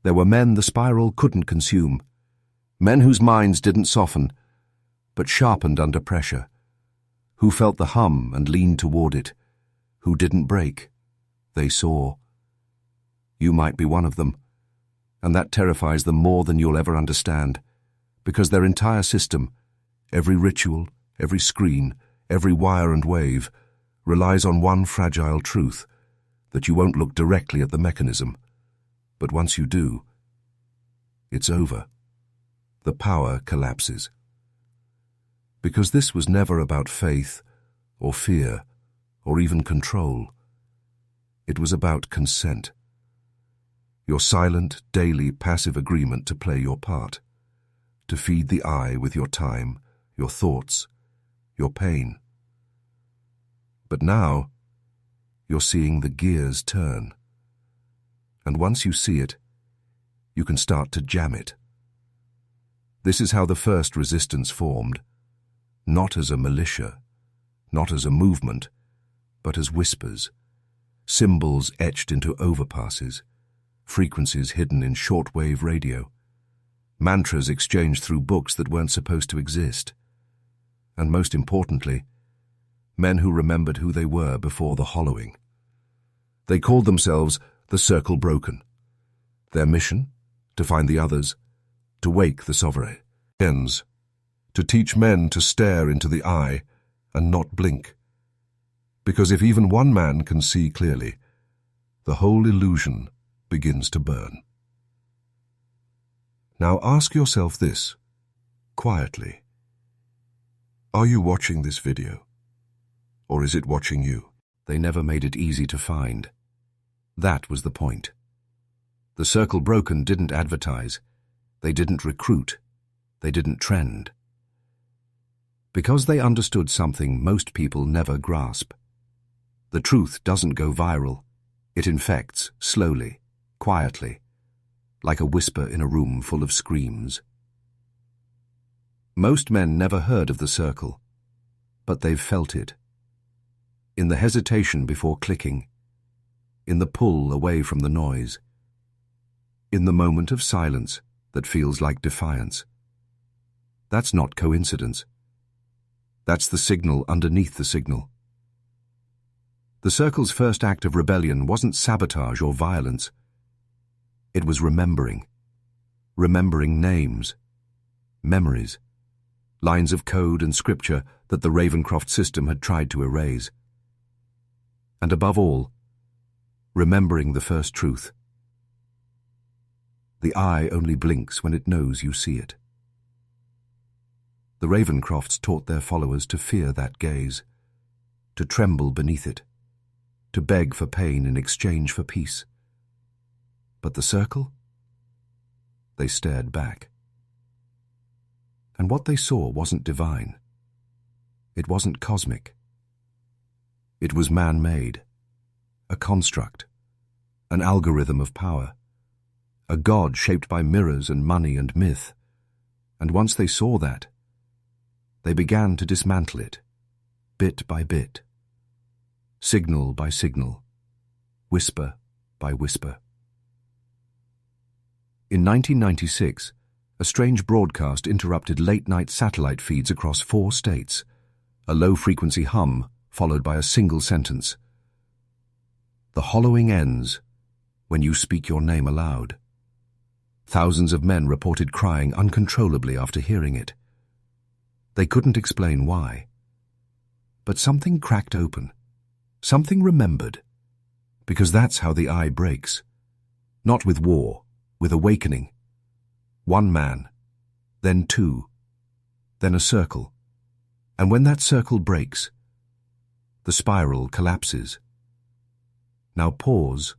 S1: There were men the spiral couldn't consume, men whose minds didn't soften, but sharpened under pressure, who felt the hum and leaned toward it, who didn't break. They saw. You might be one of them, and that terrifies them more than you'll ever understand, because their entire system, every ritual, every screen, every wire and wave, relies on one fragile truth, that you won't look directly at the mechanism. But once you do, it's over. The power collapses. Because this was never about faith, or fear, or even control. It was about consent. Your silent, daily, passive agreement to play your part, to feed the eye with your time, your thoughts, your pain. But now, you're seeing the gears turn. And once you see it, you can start to jam it. This is how the first resistance formed, not as a militia, not as a movement, but as whispers, symbols etched into overpasses, frequencies hidden in shortwave radio, mantras exchanged through books that weren't supposed to exist, and most importantly, men who remembered who they were before the hollowing. They called themselves the Circle Broken. Their mission? To find the others, to wake the sovereigns, to teach men to stare into the eye and not blink. Because if even one man can see clearly, the whole illusion begins to burn. Now ask yourself this, quietly. Are you watching this video? Or is it watching you? They never made it easy to find. That was the point. The Circle Broken didn't advertise. They didn't recruit. They didn't trend. Because they understood something most people never grasp. The truth doesn't go viral. It infects, slowly, quietly, like a whisper in a room full of screams. Most men never heard of the circle, but they've felt it. In the hesitation before clicking, in the pull away from the noise, in the moment of silence that feels like defiance. That's not coincidence. That's the signal underneath the signal. The circle's first act of rebellion wasn't sabotage or violence. It was remembering. Remembering names, memories, lines of code and scripture that the Ravencroft system had tried to erase. And above all, remembering the first truth. The eye only blinks when it knows you see it. The Ravencrofts taught their followers to fear that gaze, to tremble beneath it, to beg for pain in exchange for peace. But the circle? They stared back. And what they saw wasn't divine. It wasn't cosmic. It was man-made, a construct, an algorithm of power, a god shaped by mirrors and money and myth. And once they saw that, they began to dismantle it, bit by bit, signal by signal, whisper by whisper. In 1996, a strange broadcast interrupted late-night satellite feeds across 4 states, a low-frequency hum followed by a single sentence. The hollowing ends when you speak your name aloud. Thousands of men reported crying uncontrollably after hearing it. They couldn't explain why. But something cracked open. Something remembered. Because that's how the eye breaks. Not with war, with awakening. 1 man, then 2, then a circle. And when that circle breaks, the spiral collapses. Now pause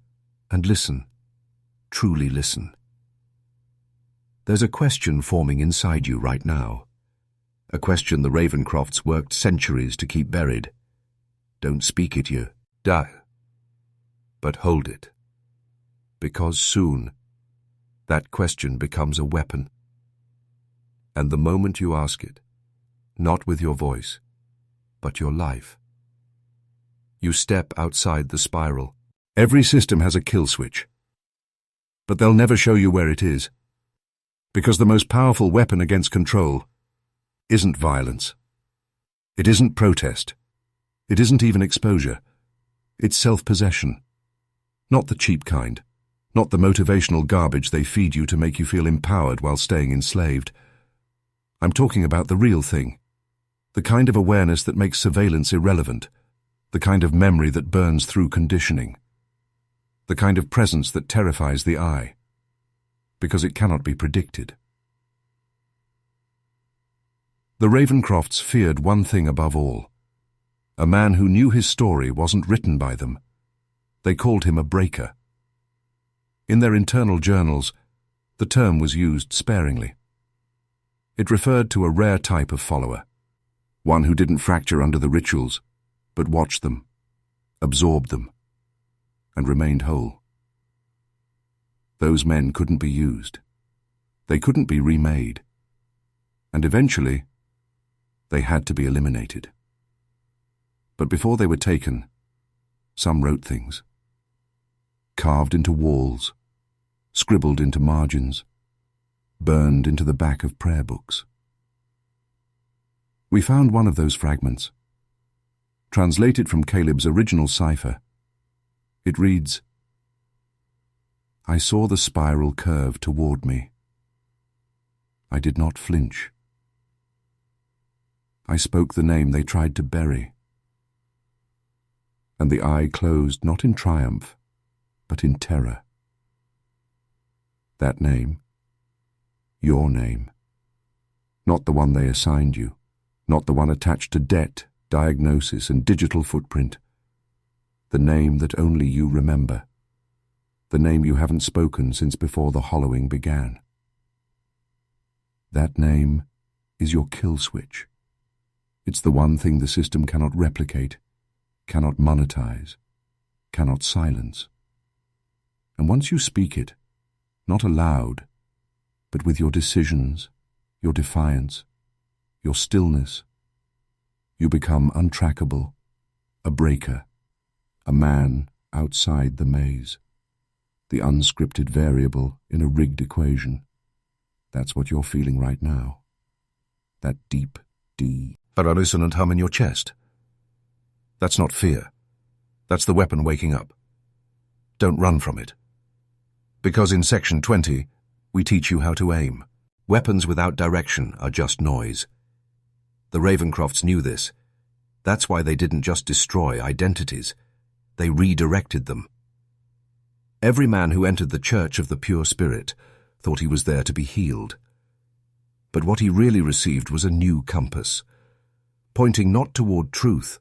S1: and listen. Truly listen. There's a question forming inside you right now. A question the Ravencrofts worked centuries to keep buried. Don't speak it, you die. But hold it. Because soon, that question becomes a weapon. And the moment you ask it, not with your voice, but your life, you step outside the spiral. Every system has a kill switch. But they'll never show you where it is. Because the most powerful weapon against control isn't violence. It isn't protest. It isn't even exposure. It's self-possession. Not the cheap kind. Not the motivational garbage they feed you to make you feel empowered while staying enslaved. I'm talking about the real thing. The kind of awareness that makes surveillance irrelevant. The kind of memory that burns through conditioning. The kind of presence that terrifies the eye. Because it cannot be predicted. The Ravencrofts feared one thing above all. A man who knew his story wasn't written by them. They called him a breaker. In their internal journals, the term was used sparingly. It referred to a rare type of follower, one who didn't fracture under the rituals, but watched them, absorbed them, and remained whole. Those men couldn't be used. They couldn't be remade. And eventually, they had to be eliminated. But before they were taken, some wrote things. Carved into walls, scribbled into margins, burned into the back of prayer books. We found one of those fragments. Translated from Caleb's original cipher, it reads, "I saw the spiral curve toward me. I did not flinch. I spoke the name they tried to bury. And the eye closed not in triumph, but in terror. That name, your name, not the one they assigned you, not the one attached to debt, diagnosis, and digital footprint. The name that only you remember. The name you haven't spoken since before the hollowing began. That name is your kill switch. It's the one thing the system cannot replicate, cannot monetize, cannot silence. And once you speak it, not aloud, but with your decisions, your defiance, your stillness, you become untrackable, a breaker, a man outside the maze, the unscripted variable in a rigged equation. That's what you're feeling right now. That deep D. A hallucinant hum in your chest. That's not fear. That's the weapon waking up. Don't run from it. Because in Section 20, we teach you how to aim. Weapons without direction are just noise. The Ravencrofts knew this. That's why they didn't just destroy identities. They redirected them. Every man who entered the Church of the Pure Spirit thought he was there to be healed. But what he really received was a new compass, pointing not toward truth,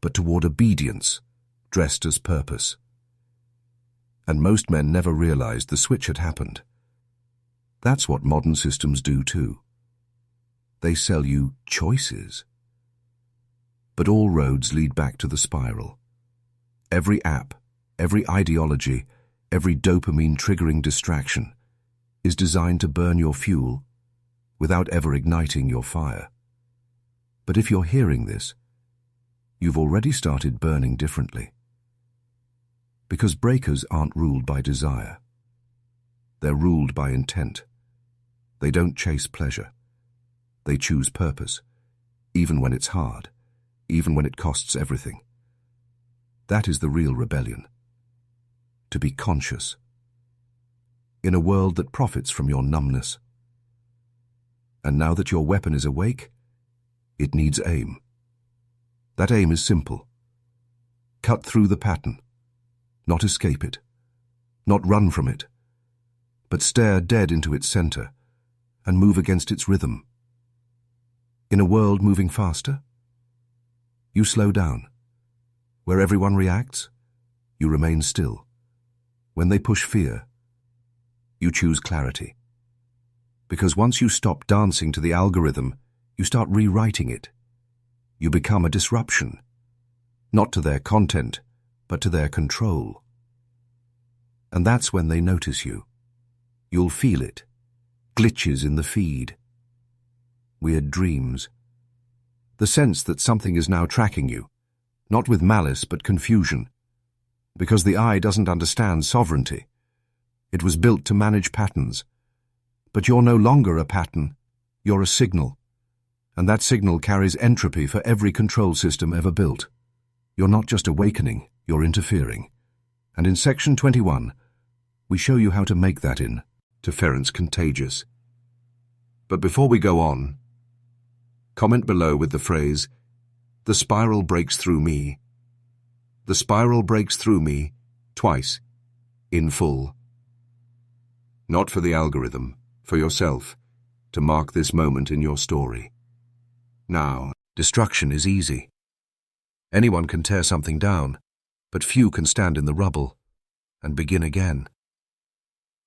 S1: but toward obedience, dressed as purpose. And most men never realized the switch had happened. That's what modern systems do too. They sell you choices. But all roads lead back to the spiral. Every app, every ideology, every dopamine-triggering distraction is designed to burn your fuel without ever igniting your fire. But if you're hearing this, you've already started burning differently. Because breakers aren't ruled by desire. They're ruled by intent. They don't chase pleasure. They choose purpose, even when it's hard, even when it costs everything. That is the real rebellion. To be conscious. In a world that profits from your numbness. And now that your weapon is awake, it needs aim. That aim is simple. Cut through the pattern, not escape it, not run from it, but stare dead into its center and move against its rhythm. In a world moving faster, you slow down. Where everyone reacts, you remain still. When they push fear, you choose clarity. Because once you stop dancing to the algorithm, you start rewriting it. You become a disruption, not to their content, but to their control. And that's when they notice you. You'll feel it. Glitches in the feed. Weird dreams. The sense that something is now tracking you, not with malice but confusion. Because the eye doesn't understand sovereignty. It was built to manage patterns. But you're no longer a pattern. You're a signal. And that signal carries entropy for every control system ever built. You're not just awakening, you're interfering. And in Section 21, we show you how to make that interference contagious. But before we go on, comment below with the phrase, "The spiral breaks through me." The spiral breaks through me, twice, in full. Not for the algorithm, for yourself, to mark this moment in your story. Now, destruction is easy. Anyone can tear something down, but few can stand in the rubble and begin again.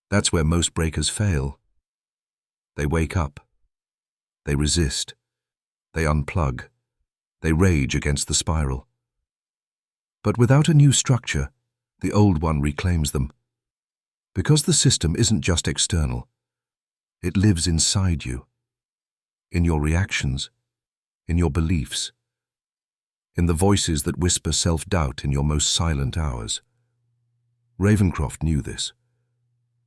S1: That's where most breakers fail. They wake up. They resist. They unplug. They rage against the spiral. But without a new structure, the old one reclaims them. Because the system isn't just external. It lives inside you, in your reactions, in your beliefs, in the voices that whisper self-doubt in your most silent hours. Ravencroft knew this.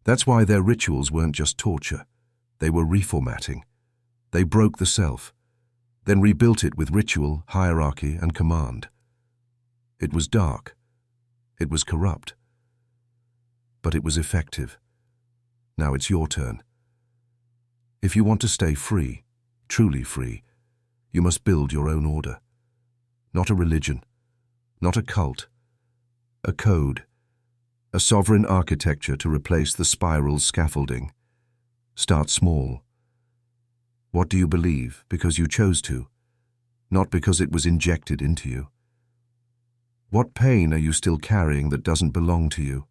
S1: That's why their rituals weren't just torture. They were reformatting. They broke the self, then rebuilt it with ritual, hierarchy, and command. It was dark. It was corrupt. But it was effective. Now it's your turn. If you want to stay free, truly free, you must build your own order. Not a religion, not a cult, a code, a sovereign architecture to replace the spiral's scaffolding. Start small. What do you believe because you chose to, not because it was injected into you? What pain are you still carrying that doesn't belong to you?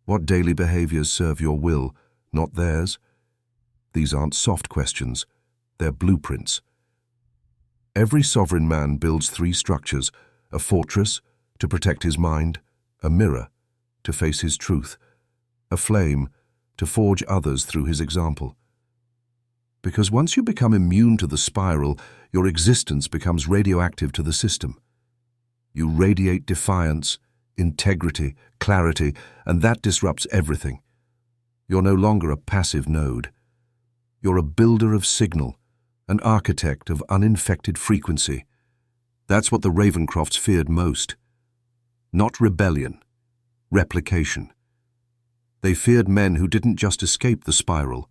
S1: What daily behaviors serve your will, not theirs? These aren't soft questions, they're blueprints. Every sovereign man builds 3 structures: a fortress to protect his mind, a mirror to face his truth, a flame to forge others through his example. Because once you become immune to the spiral, your existence becomes radioactive to the system. You radiate defiance, integrity, clarity, and that disrupts everything. You're no longer a passive node. You're a builder of signal, an architect of uninfected frequency. That's what the Ravencrofts feared most. Not rebellion, replication. They feared men who didn't just escape the spiral,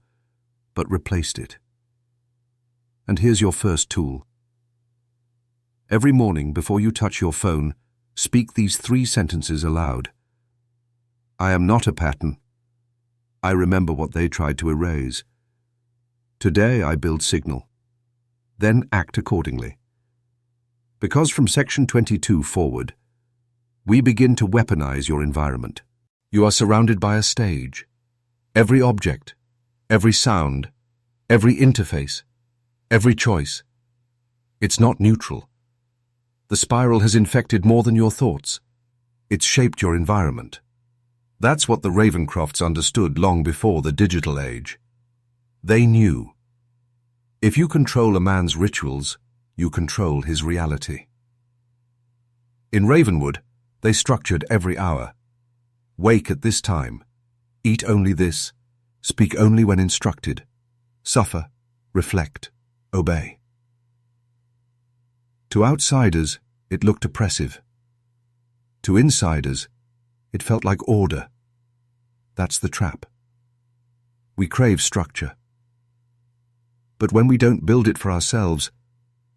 S1: but replaced it. And here's your first tool. Every morning before you touch your phone, speak these 3 sentences aloud. I am not a pattern. I remember what they tried to erase. Today I build signal. Then act accordingly. Because from section 22 forward, we begin to weaponize your environment. You are surrounded by a stage. Every object, every sound, every interface, every choice. It's not neutral. The spiral has infected more than your thoughts. It's shaped your environment. That's what the Ravencrofts understood long before the digital age. They knew. If you control a man's rituals, you control his reality. In Ravenwood, they structured every hour. Wake at this time. Eat only this. Speak only when instructed. Suffer, reflect, obey. To outsiders, it looked oppressive. To insiders, it felt like order. That's the trap. We crave structure. But when we don't build it for ourselves,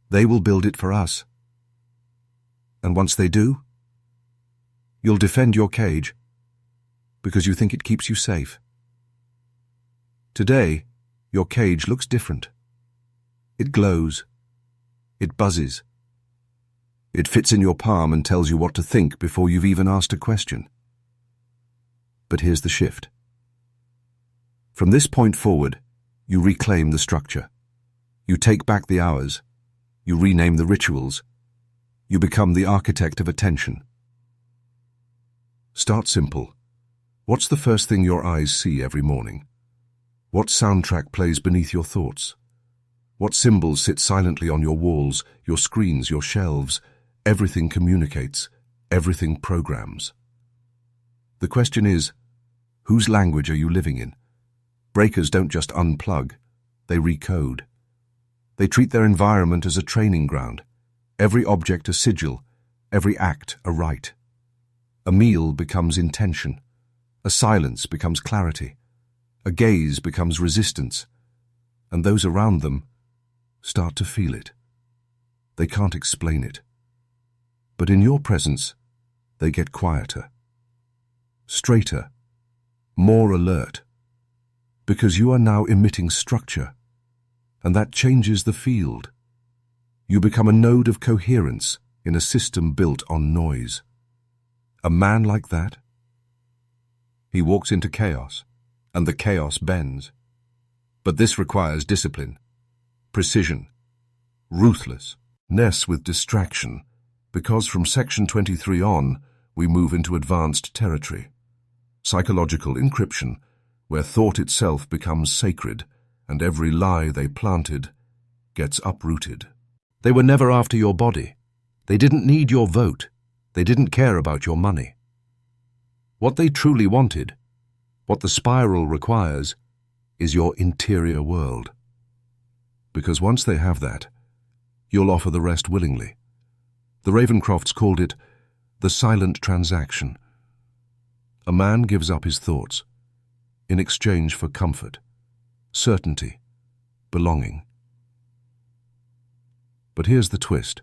S1: they will build it for us. And once they do, you'll defend your cage because you think it keeps you safe. Today, your cage looks different. It glows. It buzzes. It fits in your palm and tells you what to think before you've even asked a question. But here's the shift. From this point forward, you reclaim the structure. You take back the hours. You rename the rituals. You become the architect of attention. Start simple. What's the first thing your eyes see every morning? What soundtrack plays beneath your thoughts? What symbols sit silently on your walls, your screens, your shelves? Everything communicates. Everything programs. The question is, whose language are you living in? Breakers don't just unplug, they recode. They treat their environment as a training ground, every object a sigil, every act a rite. A meal becomes intention, a silence becomes clarity, a gaze becomes resistance, and those around them start to feel it. They can't explain it. But in your presence, they get quieter, straighter, more alert, because you are now emitting structure, and that changes the field. You become a node of coherence in a system built on noise.
S2: A man like that? He walks into chaos, and the chaos bends. But this requires discipline, precision, ruthlessness with distraction, because from Section 23 on, we move into advanced territory. Psychological encryption, where thought itself becomes sacred, and every lie they planted gets uprooted. They were never after your body. They didn't need your vote. They didn't care about your money. What they truly wanted, what the spiral requires, is your interior world. Because once they have that, you'll offer the rest willingly. The Ravencrofts called it the silent transaction. A man gives up his thoughts in exchange for comfort, certainty, belonging. But here's the twist.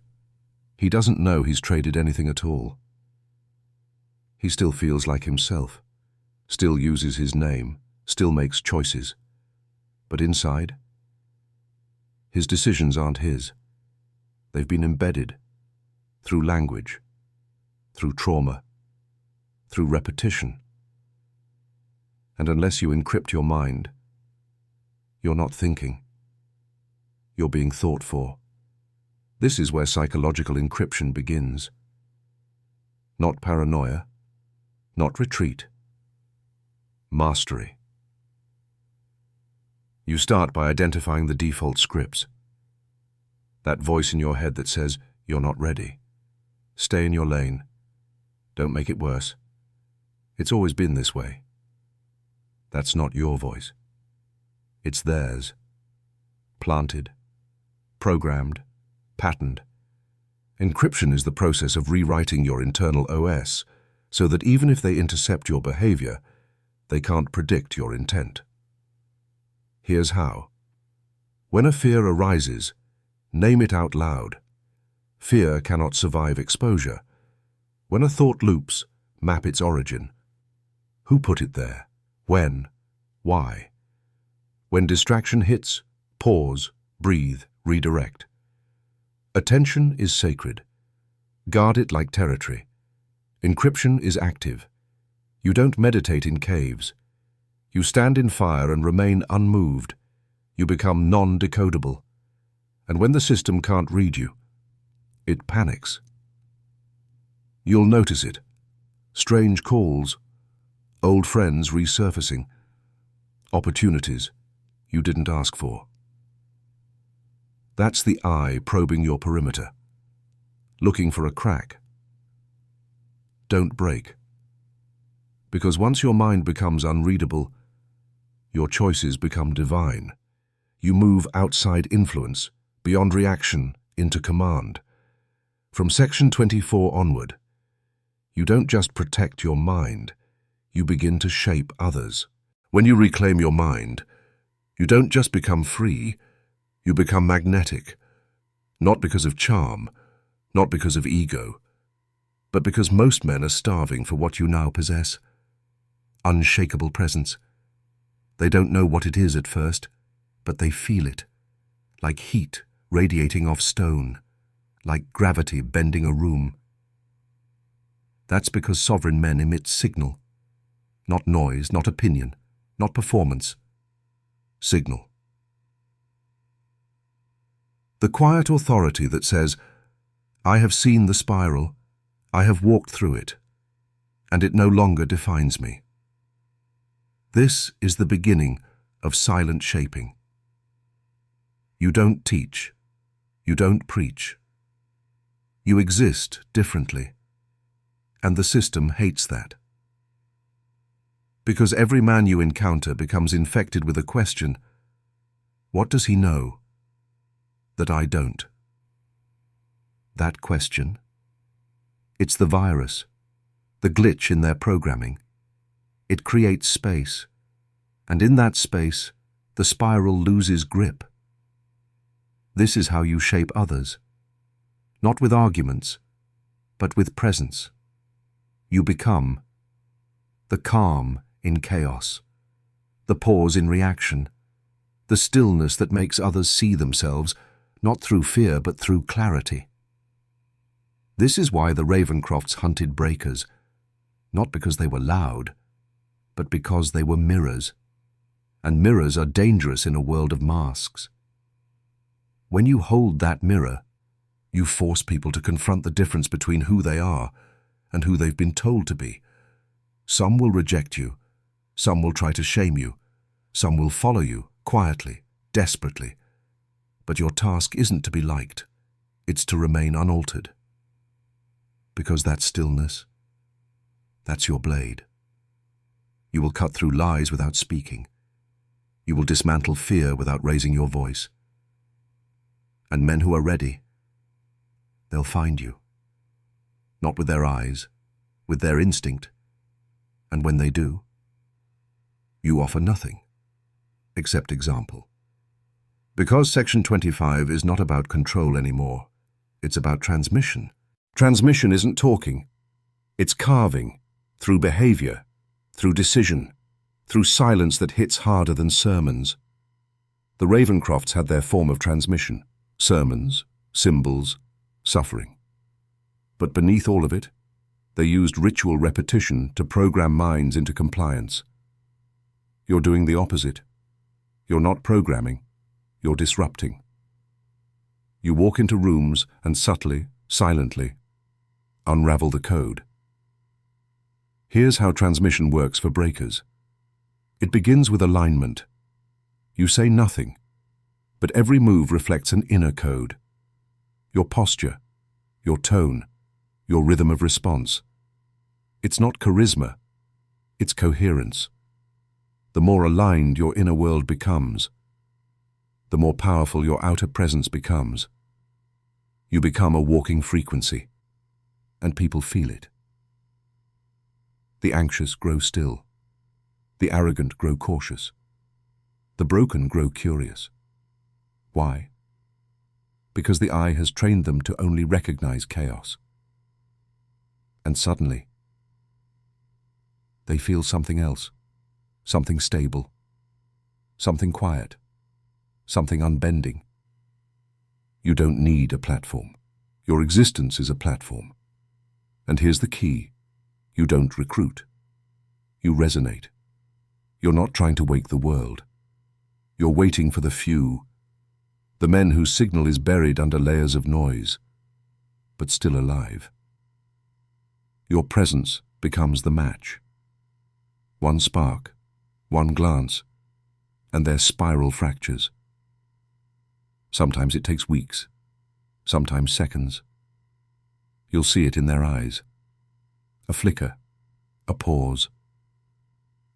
S2: He doesn't know he's traded anything at all. He still feels like himself, still uses his name, still makes choices. But inside, his decisions aren't his. They've been embedded through language, through trauma, through repetition. And unless you encrypt your mind, you're not thinking. You're being thought for. This is where psychological encryption begins. Not paranoia, not retreat. Mastery. You start by identifying the default scripts. That voice in your head that says, you're not ready. Stay in your lane. Don't make it worse. It's always been this way. That's not your voice. It's theirs. Planted, programmed, patterned. Encryption is the process of rewriting your internal OS so that even if they intercept your behavior, they can't predict your intent. Here's how. When a fear arises, name it out loud. Fear cannot survive exposure. When a thought loops, map its origin. Who put it there? When? Why? When distraction hits, pause, breathe, redirect. Attention is sacred. Guard it like territory. Encryption is active. You don't meditate in caves. You stand in fire and remain unmoved. You become non-decodable. And when the system can't read you, it panics. You'll notice it. Strange calls, old friends resurfacing, opportunities you didn't ask for. That's the eye probing your perimeter, looking for a crack. Don't break. Because once your mind becomes unreadable, your choices become divine. You move outside influence, beyond reaction, into command. From Section 24 onward, you don't just protect your mind, you begin to shape others. When you reclaim your mind, you don't just become free, you become magnetic. Not because of charm, not because of ego, but because most men are starving for what you now possess. Unshakable presence. They don't know what it is at first, but they feel it, like heat radiating off stone, like gravity bending a room. That's because sovereign men emit signal, not noise, not opinion, not performance. Signal. The quiet authority that says, I have seen the spiral, I have walked through it, and it no longer defines me. This is the beginning of silent shaping. You don't teach, you don't preach. You exist differently, and the system hates that. Because every man you encounter becomes infected with a question, what does he know that I don't? That question, it's the virus, the glitch in their programming. It creates space, and in that space, the spiral loses grip. This is how you shape others, not with arguments, but with presence. You become the calm in chaos, the pause in reaction, the stillness that makes others see themselves, not through fear but through clarity. This is why the Ravencrofts hunted breakers,
S1: not because they were loud, but because they were mirrors. And mirrors are dangerous in a world of masks. When you hold that mirror, you force people to confront the difference between who they are and who they've been told to be. Some will reject you, some will try to shame you, some will follow you quietly, desperately. But your task isn't to be liked, it's to remain unaltered. Because that stillness, that's your blade. You will cut through lies without speaking. You will dismantle fear without raising your voice. And men who are ready, they'll find you. Not with their eyes, with their instinct. And when they do, you offer nothing, except example. Because Section 25 is not about control anymore, it's about transmission. Transmission isn't talking, it's carving, through behavior, through decision, through silence that hits harder than sermons. The Ravencrofts had their form of transmission, sermons, symbols, suffering. But beneath all of it, they used ritual repetition to program minds into compliance. You're doing the opposite. You're not programming, you're disrupting. You walk into rooms and subtly, silently, unravel the code. Here's how transmission works for breakers. It begins with alignment. You say nothing, but every move reflects an inner code. Your posture, your tone, your rhythm of response. It's not charisma, it's coherence. The more aligned your inner world becomes, the more powerful your outer presence becomes. You become a walking frequency, and people feel it. The anxious grow still. The arrogant grow cautious. The broken grow curious. Why? Because the eye has trained them to only recognize chaos. And suddenly, they feel something else, something stable, something quiet, something unbending. You don't need a platform. Your existence is a platform. And here's the key. You don't recruit. You resonate. You're not trying to wake the world. You're waiting for the few, the men whose signal is buried under layers of noise, but still alive. Your presence becomes the match. One spark, one glance, and their spiral fractures. Sometimes it takes weeks, sometimes seconds. You'll see it in their eyes. A flicker, a pause,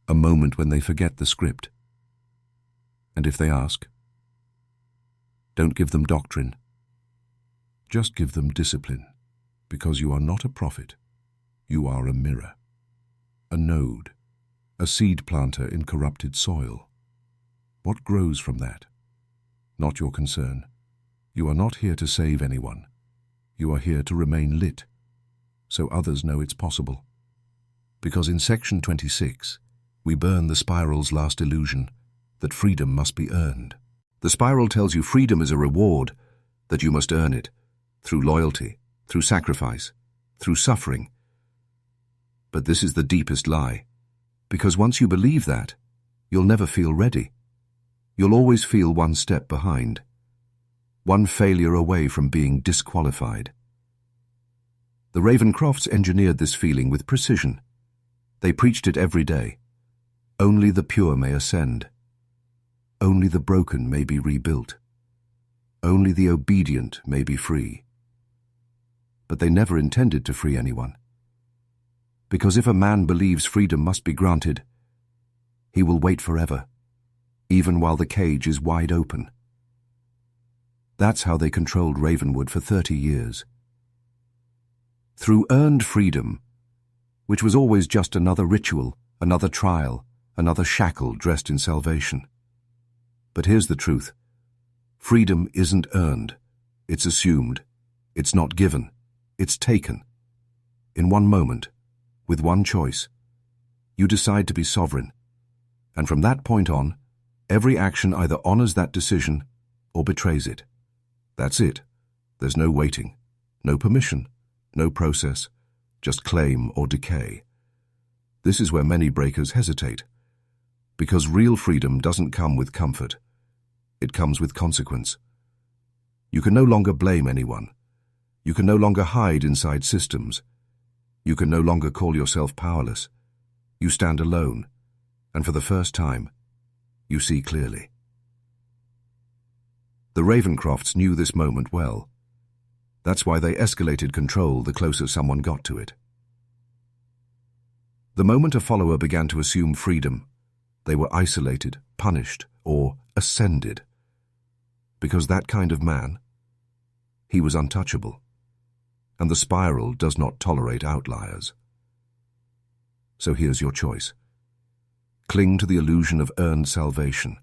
S1: a moment when they forget the script. And if they ask, don't give them doctrine. Just give them discipline, because you are not a prophet. You are a mirror, a node, a seed planter in corrupted soil. What grows from that? Not your concern. You are not here to save anyone. You are here to remain lit, so others know it's possible. Because in Section 26, we burn the spiral's last illusion, that freedom must be earned. The spiral tells you freedom is a reward, that you must earn it, through loyalty, through sacrifice, through suffering. But this is the deepest lie, because once you believe that, you'll never feel ready. You'll always feel one step behind, one failure away from being disqualified. The Ravencrofts engineered this feeling with precision. They preached it every day. Only the pure may ascend. Only the broken may be rebuilt. Only the obedient may be free. But they never intended to free anyone. Because if a man believes freedom must be granted, he will wait forever, even while the cage is wide open. That's how they controlled Ravenwood for 30 years. Through earned freedom, which was always just another ritual, another trial, another shackle dressed in salvation. But here's the truth. Freedom isn't earned. It's assumed. It's not given. It's taken. In one moment, with one choice, you decide to be sovereign. And from that point on, every action either honors that decision or betrays it. That's it. There's no waiting, no permission, no process, just claim or decay. This is where many breakers hesitate, because real freedom doesn't come with comfort. It comes with consequence. You can no longer blame anyone. You can no longer hide inside systems. You can no longer call yourself powerless. You stand alone, and for the first time, you see clearly. The Ravencrofts knew this moment well. That's why they escalated control the closer someone got to it. The moment a follower began to assume freedom, they were isolated, punished, or ascended. Because that kind of man, he was untouchable. And the spiral does not tolerate outliers. So here's your choice. Cling to the illusion of earned salvation,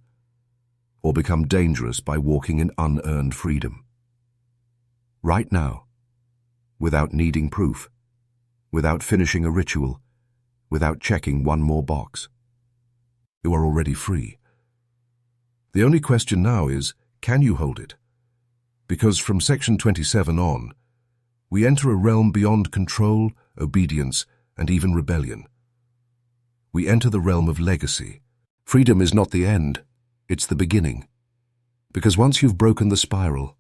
S1: or become dangerous by walking in unearned freedom. Right now, without needing proof, without finishing a ritual, without checking one more box. You are already free. The only question now is, can you hold it? Because from Section 27 on, we enter a realm beyond control, obedience, and even rebellion. We enter the realm of legacy. Freedom is not the end, it's the beginning. Because once you've broken the spiral,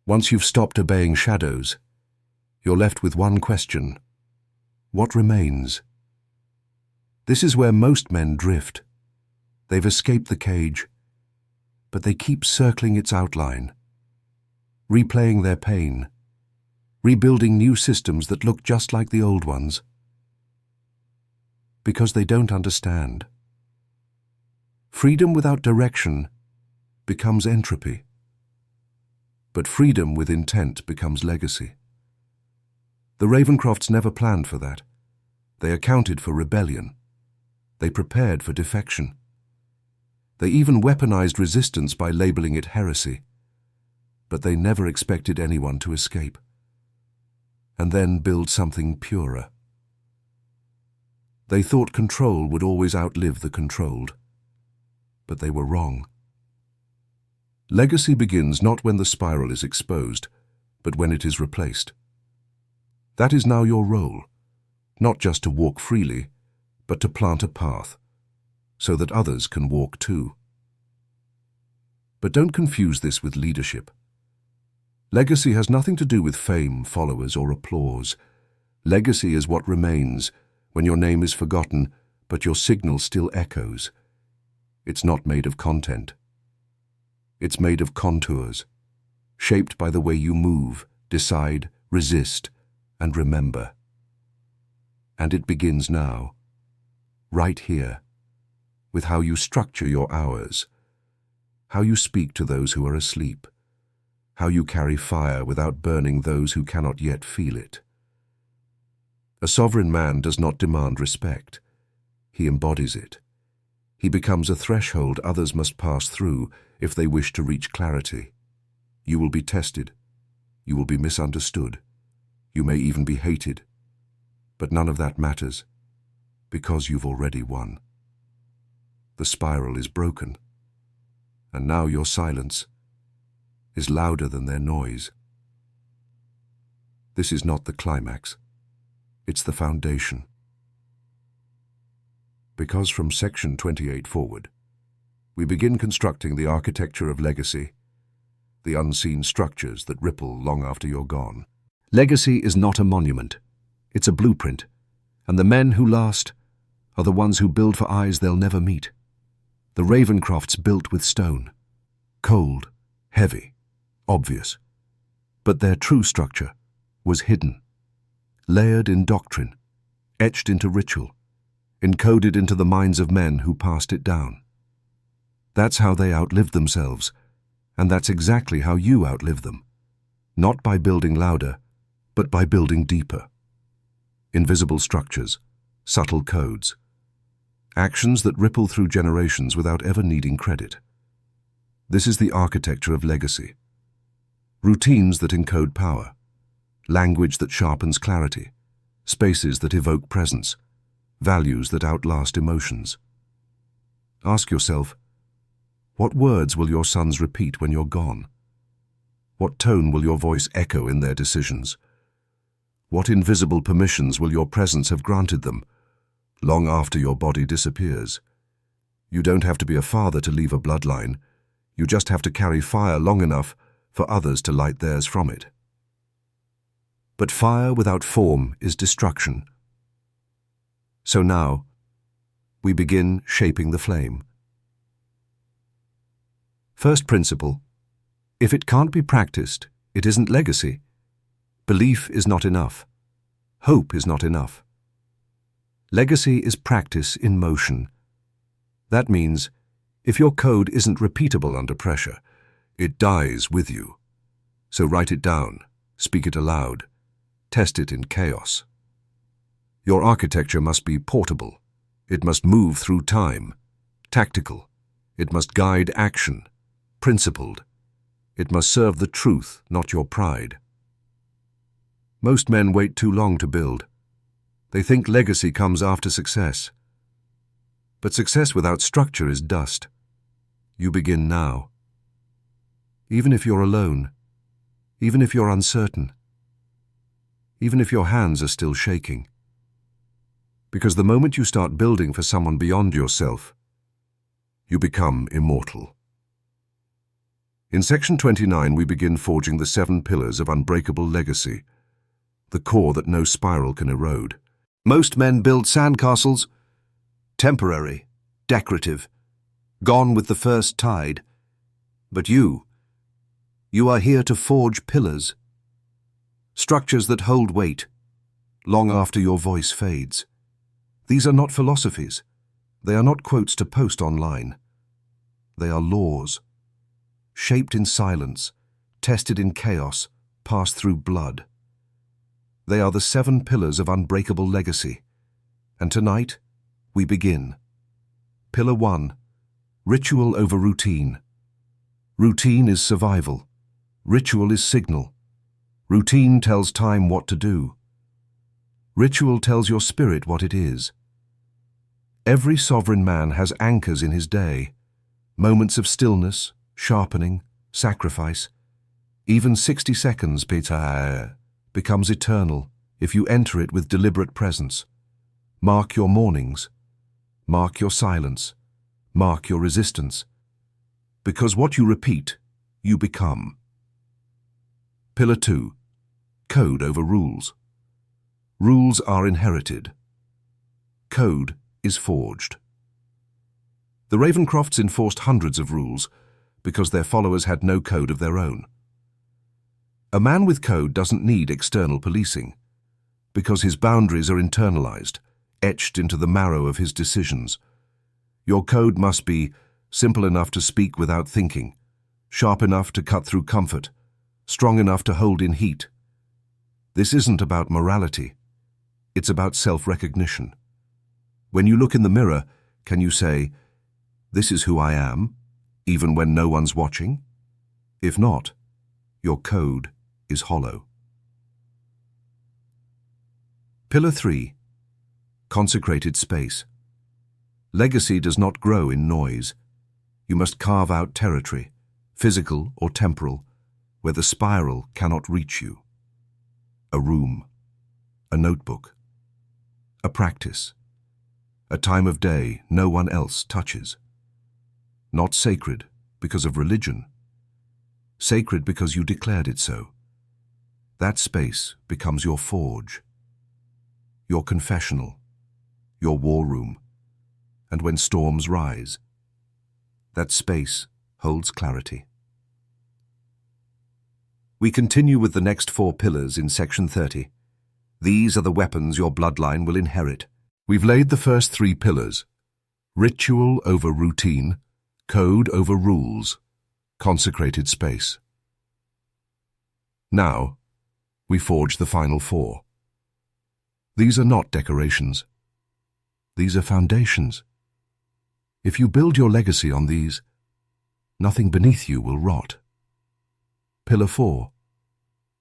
S1: once you've stopped obeying shadows, you're left with one question. What remains? This is where most men drift. They've escaped the cage, but they keep circling its outline, replaying their pain, rebuilding new systems that look just like the old ones. Because they don't understand. Freedom without direction becomes entropy. But freedom with intent becomes legacy. The Ravencrofts never planned for that. They accounted for rebellion. They prepared for defection. They even weaponized resistance by labeling it heresy. But they never expected anyone to escape. And then build something purer. They thought control would always outlive the controlled. But they were wrong. Legacy begins not when the spiral is exposed, but when it is replaced. That is now your role, not just to walk freely, but to plant a path, so that others can walk too. But don't confuse this with leadership. Legacy has nothing to do with fame, followers, or applause. Legacy is what remains when your name is forgotten, but your signal still echoes. It's not made of content. It's made of contours, shaped by the way you move, decide, resist, and remember. And it begins now, right here, with how you structure your hours, how you speak to those who are asleep, how you carry fire without burning those who cannot yet feel it. A sovereign man does not demand respect. He embodies it. He becomes a threshold others must pass through if they wish to reach clarity. You will be tested. You will be misunderstood. You may even be hated. But none of that matters, because you've already won. The spiral is broken, and now your silence is louder than their noise. This is not the climax. It's the foundation. Because from Section 28 forward, we begin constructing the architecture of legacy, the unseen structures that ripple long after you're gone. Legacy is not a monument. It's a blueprint, and the men who last are the ones who build for eyes they'll never meet. The Ravencrofts built with stone, cold, heavy, obvious. But their true structure was hidden, layered in doctrine, etched into ritual, encoded into the minds of men who passed it down. That's how they outlived themselves, and that's exactly how you outlive them. Not by building louder, but by building deeper. Invisible structures, subtle codes, actions that ripple through generations without ever needing credit. This is the architecture of legacy. Routines that encode power, language that sharpens clarity, spaces that evoke presence, values that outlast emotions. Ask yourself, what words will your sons repeat when you're gone? What tone will your voice echo in their decisions? What invisible permissions will your presence have granted them? long after your body disappears. You don't have to be a father to leave a bloodline. You just have to carry fire long enough for others to light theirs from it. But fire without form is destruction. So now, we begin shaping the flame. First principle: if it can't be practiced, it isn't legacy. Belief is not enough. Hope is not enough. Legacy is practice in motion. That means, if your code isn't repeatable under pressure, it dies with you. So write it down, speak it aloud, test it in chaos. Your architecture must be portable. It must move through time, tactical. It must guide action, principled. It must serve the truth, not your pride. Most men wait too long to build. They think legacy comes after success. But success without structure is dust. You begin now. Even if you're alone, even if you're uncertain, even if your hands are still shaking. Because the moment you start building for someone beyond yourself, you become immortal. In Section 29, we begin forging the 7 pillars of unbreakable legacy, the core that no spiral can erode. Most men build sandcastles, temporary, decorative, gone with the first tide. But you are here to forge pillars, structures that hold weight, long after your voice fades. These are not philosophies. They are not quotes to post online. They are laws, shaped in silence, tested in chaos, passed through blood. They are the 7 pillars of unbreakable legacy. And tonight, we begin. Pillar 1, ritual over routine. Routine is survival. Ritual is signal. Routine tells time what to do. Ritual tells your spirit what it is. Every sovereign man has anchors in his day, moments of stillness, sharpening, sacrifice. Even 60 seconds, Peter, becomes eternal if you enter it with deliberate presence. Mark your mornings. Mark your silence. Mark your resistance. Because what you repeat, you become. Pillar 2, code over rules. Rules are inherited. Code is forged. The Ravencrofts enforced hundreds of rules because their followers had no code of their own. A man with code doesn't need external policing because his boundaries are internalized, etched into the marrow of his decisions. Your code must be simple enough to speak without thinking, sharp enough to cut through comfort, strong enough to hold in heat. This isn't about morality. It's about self-recognition. When you look in the mirror, can you say, "This is who I am," even when no one's watching? If not, your code is hollow. Pillar 3, consecrated space. Legacy does not grow in noise. You must carve out territory, physical or temporal, where the spiral cannot reach you. A room, a notebook, a practice, a time of day no one else touches. Not sacred because of religion, sacred because you declared it so. That space becomes your forge, your confessional, your war room, and when storms rise, that space holds clarity. We continue with the next 4 pillars in Section 30. These are the weapons your bloodline will inherit. We've laid the first 3 pillars: ritual over routine, code over rules, consecrated space. Now, we forge the final 4. These are not decorations. These are foundations. If you build your legacy on these, nothing beneath you will rot. Pillar 4,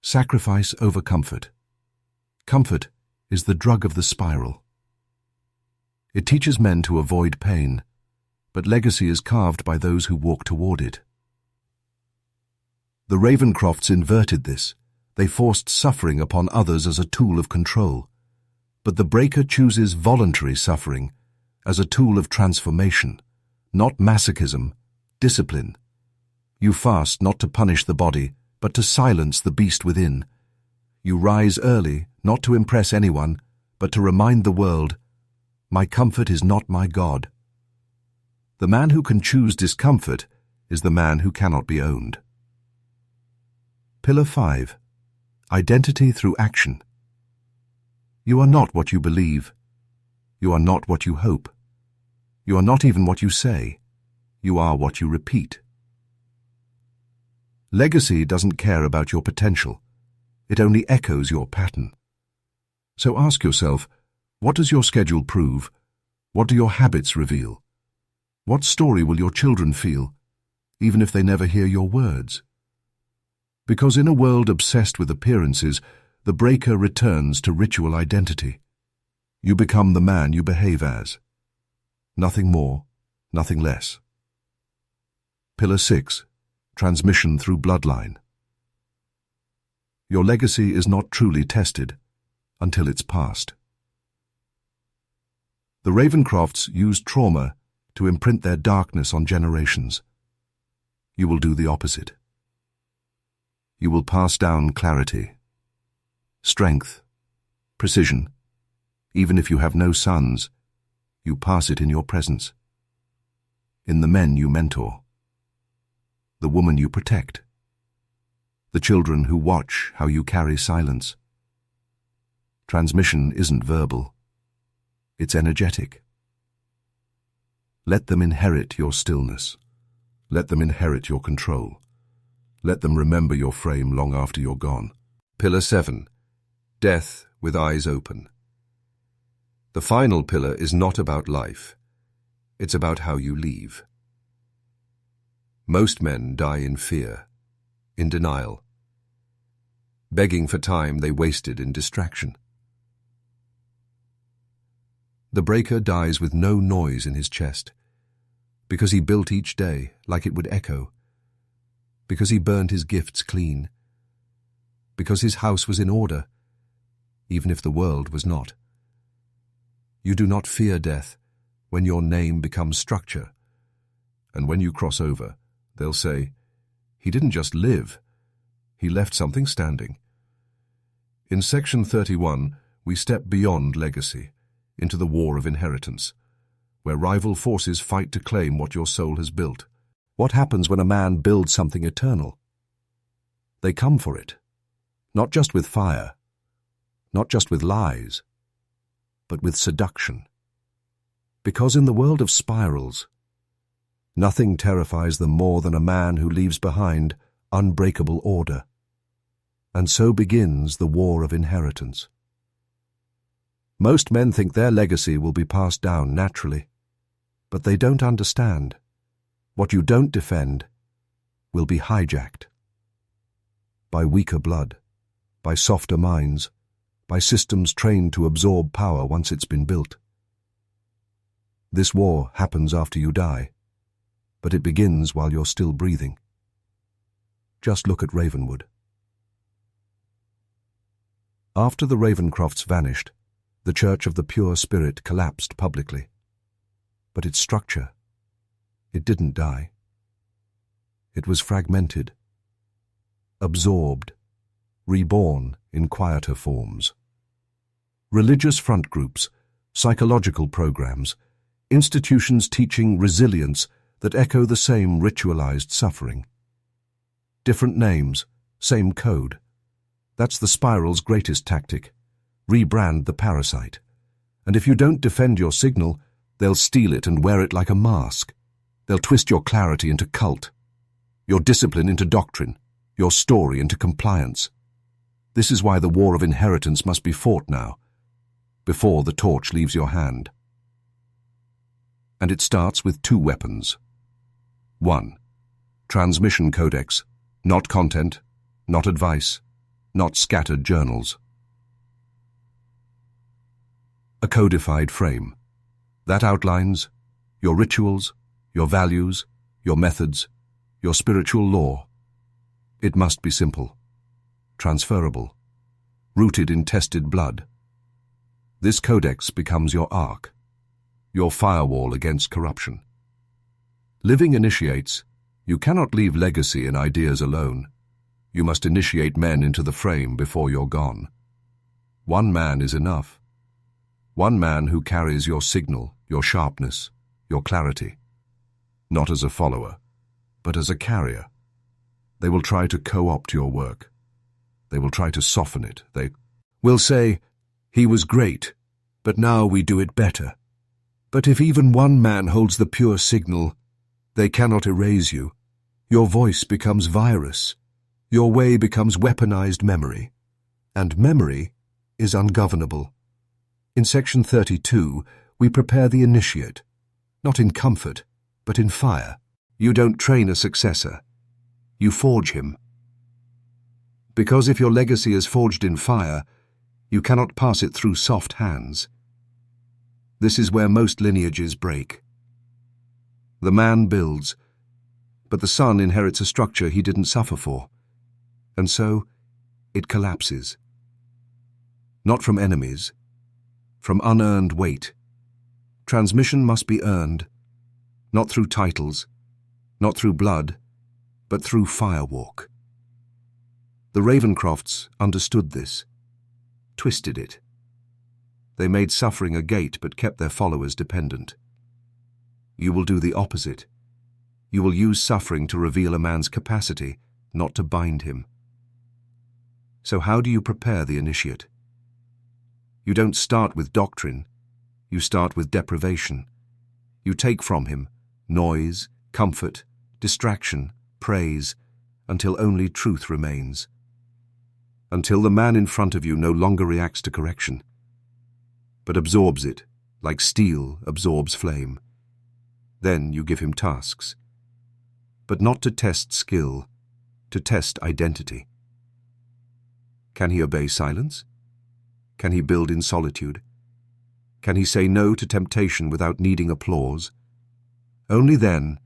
S1: sacrifice over comfort. Comfort is the drug of the spiral. It teaches men to avoid pain, but legacy is carved by those who walk toward it. The Ravencrofts inverted this. They forced suffering upon others as a tool of control. But the breaker chooses voluntary suffering as a tool of transformation, not masochism, discipline. You fast not to punish the body, but to silence the beast within. You rise early, not to impress anyone, but to remind the world, my comfort is not my God. The man who can choose discomfort is the man who cannot be owned. Pillar 5. Identity through action. You are not what you believe. You are not what you hope. You are not even what you say. You are what you repeat. Legacy doesn't care about your potential. It only echoes your pattern. So ask yourself, what does your schedule prove? What do your habits reveal? What story will your children feel, even if they never hear your words? Because in a world obsessed with appearances, the breaker returns to ritual identity. You become the man you behave as. Nothing more, nothing less. Pillar 6. Transmission through bloodline. Your legacy is not truly tested until it's passed. The Ravencrofts used trauma to imprint their darkness on generations. You will do the opposite. You will pass down clarity, strength, precision. Even if you have no sons, you pass it in your presence, in the men you mentor, the woman you protect, the children who watch how you carry silence. Transmission isn't verbal, it's energetic. Let them inherit your stillness. Let them inherit your control. Let them remember your frame long after you're gone. Pillar 7. Death with eyes open. The final pillar is not about life. It's about how you leave. Most men die in fear, in denial, begging for time they wasted in distraction. The breaker dies with no noise in his chest, because he built each day like it would echo, because he burned his gifts clean, because his house was in order, even if the world was not. You do not fear death when your name becomes structure, and when you cross over, they'll say, he didn't just live, he left something standing. In Section 31, we step beyond legacy, into the war of inheritance, where rival forces fight to claim what your soul has built. What happens when a man builds something eternal? They come for it, not just with fire, not just with lies, but with seduction. Because in the world of spirals, nothing terrifies them more than a man who leaves behind unbreakable order. And so begins the war of inheritance. Most men think their legacy will be passed down naturally, but they don't understand. What you don't defend will be hijacked. By weaker blood, by softer minds, by systems trained to absorb power once it's been built. This war happens after you die, but it begins while you're still breathing. Just look at Ravenwood. After the Ravencrofts vanished, the Church of the Pure Spirit collapsed publicly. But its structure, it didn't die. It was fragmented, absorbed, reborn in quieter forms. Religious front groups, psychological programs, institutions teaching resilience that echo the same ritualized suffering. Different names, same code. That's the spiral's greatest tactic. Rebrand the parasite. And if you don't defend your signal, they'll steal it and wear it like a mask. They'll twist your clarity into cult, your discipline into doctrine, your story into compliance. This is why the war of inheritance must be fought now, before the torch leaves your hand. And it starts with 2 weapons. 1. Transmission codex, not content, not advice, not scattered journals. A codified frame. That outlines your rituals, your values, your methods, your spiritual law. It must be simple, transferable, rooted in tested blood. This codex becomes your ark, your firewall against corruption. Living initiates, you cannot leave legacy and ideas alone. You must initiate men into the frame before you're gone. One man is enough. One man who carries your signal, your sharpness, your clarity. Not as a follower, but as a carrier. They will try to co-opt your work. They will try to soften it. They will say, "He was great, but now we do it better." But if even one man holds the pure signal, they cannot erase you. Your voice becomes virus. Your way becomes weaponized memory. And memory is ungovernable. In Section 32, we prepare the initiate, not in comfort, but in fire. You don't train a successor. You forge him. Because if your legacy is forged in fire, you cannot pass it through soft hands. This is where most lineages break. The man builds, but the son inherits a structure he didn't suffer for, and so it collapses. Not from enemies, from unearned weight. Transmission must be earned, not through titles, not through blood, but through firewalk. The Ravencrofts understood this, twisted it. They made suffering a gate but kept their followers dependent. You will do the opposite. You will use suffering to reveal a man's capacity, not to bind him. So how do you prepare the initiate? You don't start with doctrine. You start with deprivation. You take from him noise, comfort, distraction, praise, until only truth remains. Until the man in front of you no longer reacts to correction, but absorbs it, like steel absorbs flame. Then you give him tasks, but not to test skill, to test identity. Can he obey silence? Can he build in solitude? Can he say no to temptation without needing applause? Only then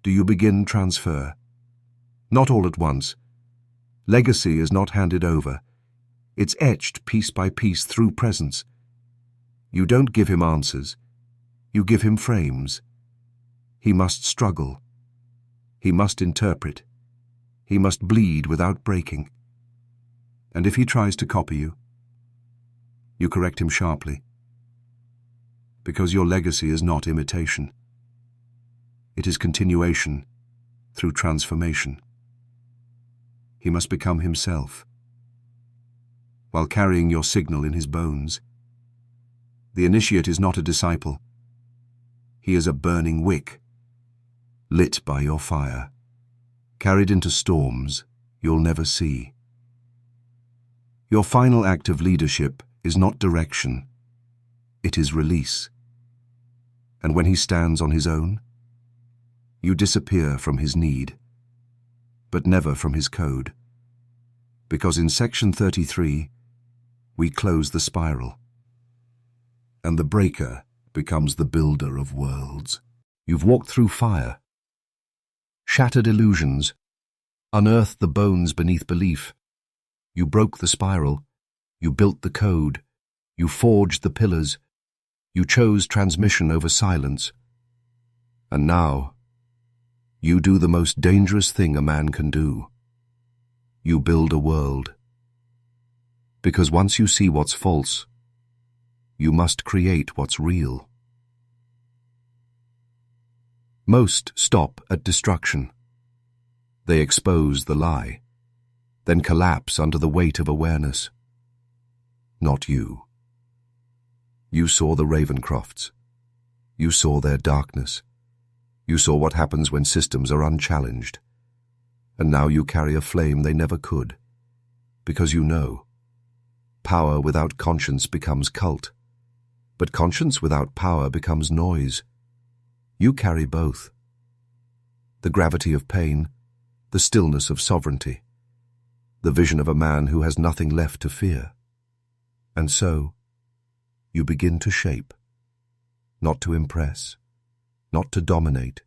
S1: do you begin transfer. Not all at once. Legacy is not handed over. It's etched piece by piece through presence. You don't give him answers. You give him frames. He must struggle. He must interpret. He must bleed without breaking. And if he tries to copy you, you correct him sharply. Because your legacy is not imitation. It is continuation through transformation. He must become himself, while carrying your signal in his bones. The initiate is not a disciple. He is a burning wick, lit by your fire, carried into storms you'll never see. Your final act of leadership is not direction, it is release. And when he stands on his own, you disappear from his need, but never from his code. Because in Section 33, we close the spiral, and the breaker becomes the builder of worlds. You've walked through fire, shattered illusions, unearthed the bones beneath belief. You broke the spiral, you built the code, you forged the pillars, you chose transmission over silence. And now, you do the most dangerous thing a man can do. You build a world. Because once you see what's false, you must create what's real. Most stop at destruction. They expose the lie, then collapse under the weight of awareness. Not you. You saw the Ravencrofts. You saw their darkness. You saw what happens when systems are unchallenged. And now you carry a flame they never could. Because you know, power without conscience becomes cult. But conscience without power becomes noise. You carry both. The gravity of pain, the stillness of sovereignty, the vision of a man who has nothing left to fear. And so, you begin to shape, not to impress, not to dominate,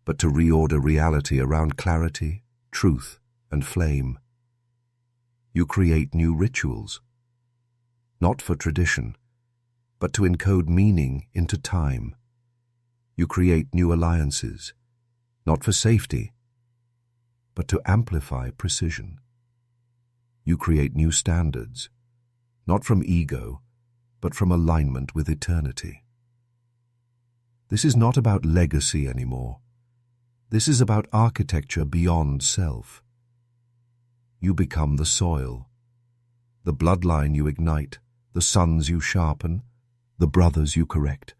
S1: but to reorder reality around clarity, truth, and flame. You create new rituals,
S2: not for tradition, but to encode meaning into time. You create new alliances, not for safety, but to amplify precision. You create new standards, not from ego, but from alignment with eternity. This is not about legacy anymore. This is about architecture beyond self. You become the soil, the bloodline you ignite, the sons you sharpen, the brothers you correct,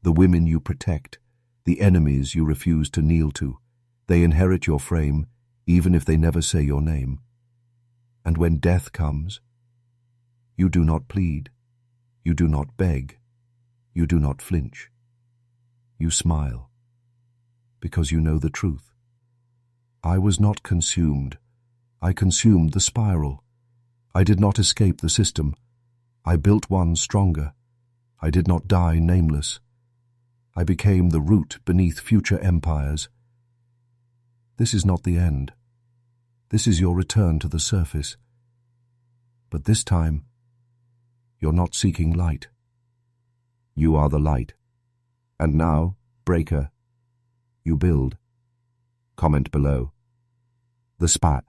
S2: the women you protect, the enemies you refuse to kneel to. They inherit your frame, even if they never say your name. And when death comes, you do not plead, you do not beg, you do not flinch. You smile, because you know the truth. I was not consumed. I consumed the spiral. I did not escape the system. I built one stronger. I did not die nameless. I became the root beneath future empires. This is not the end. This is your return to the surface. But this time, you're not seeking light. You are the light. And now, Breaker, you build. Comment below. The spat.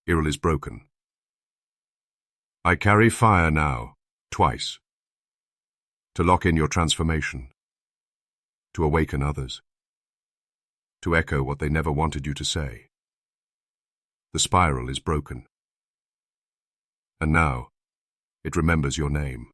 S1: Spiral is broken. I carry fire now, twice. To lock in your transformation. To awaken others. To echo what they never wanted you to say. The spiral is broken. And now, it remembers your name.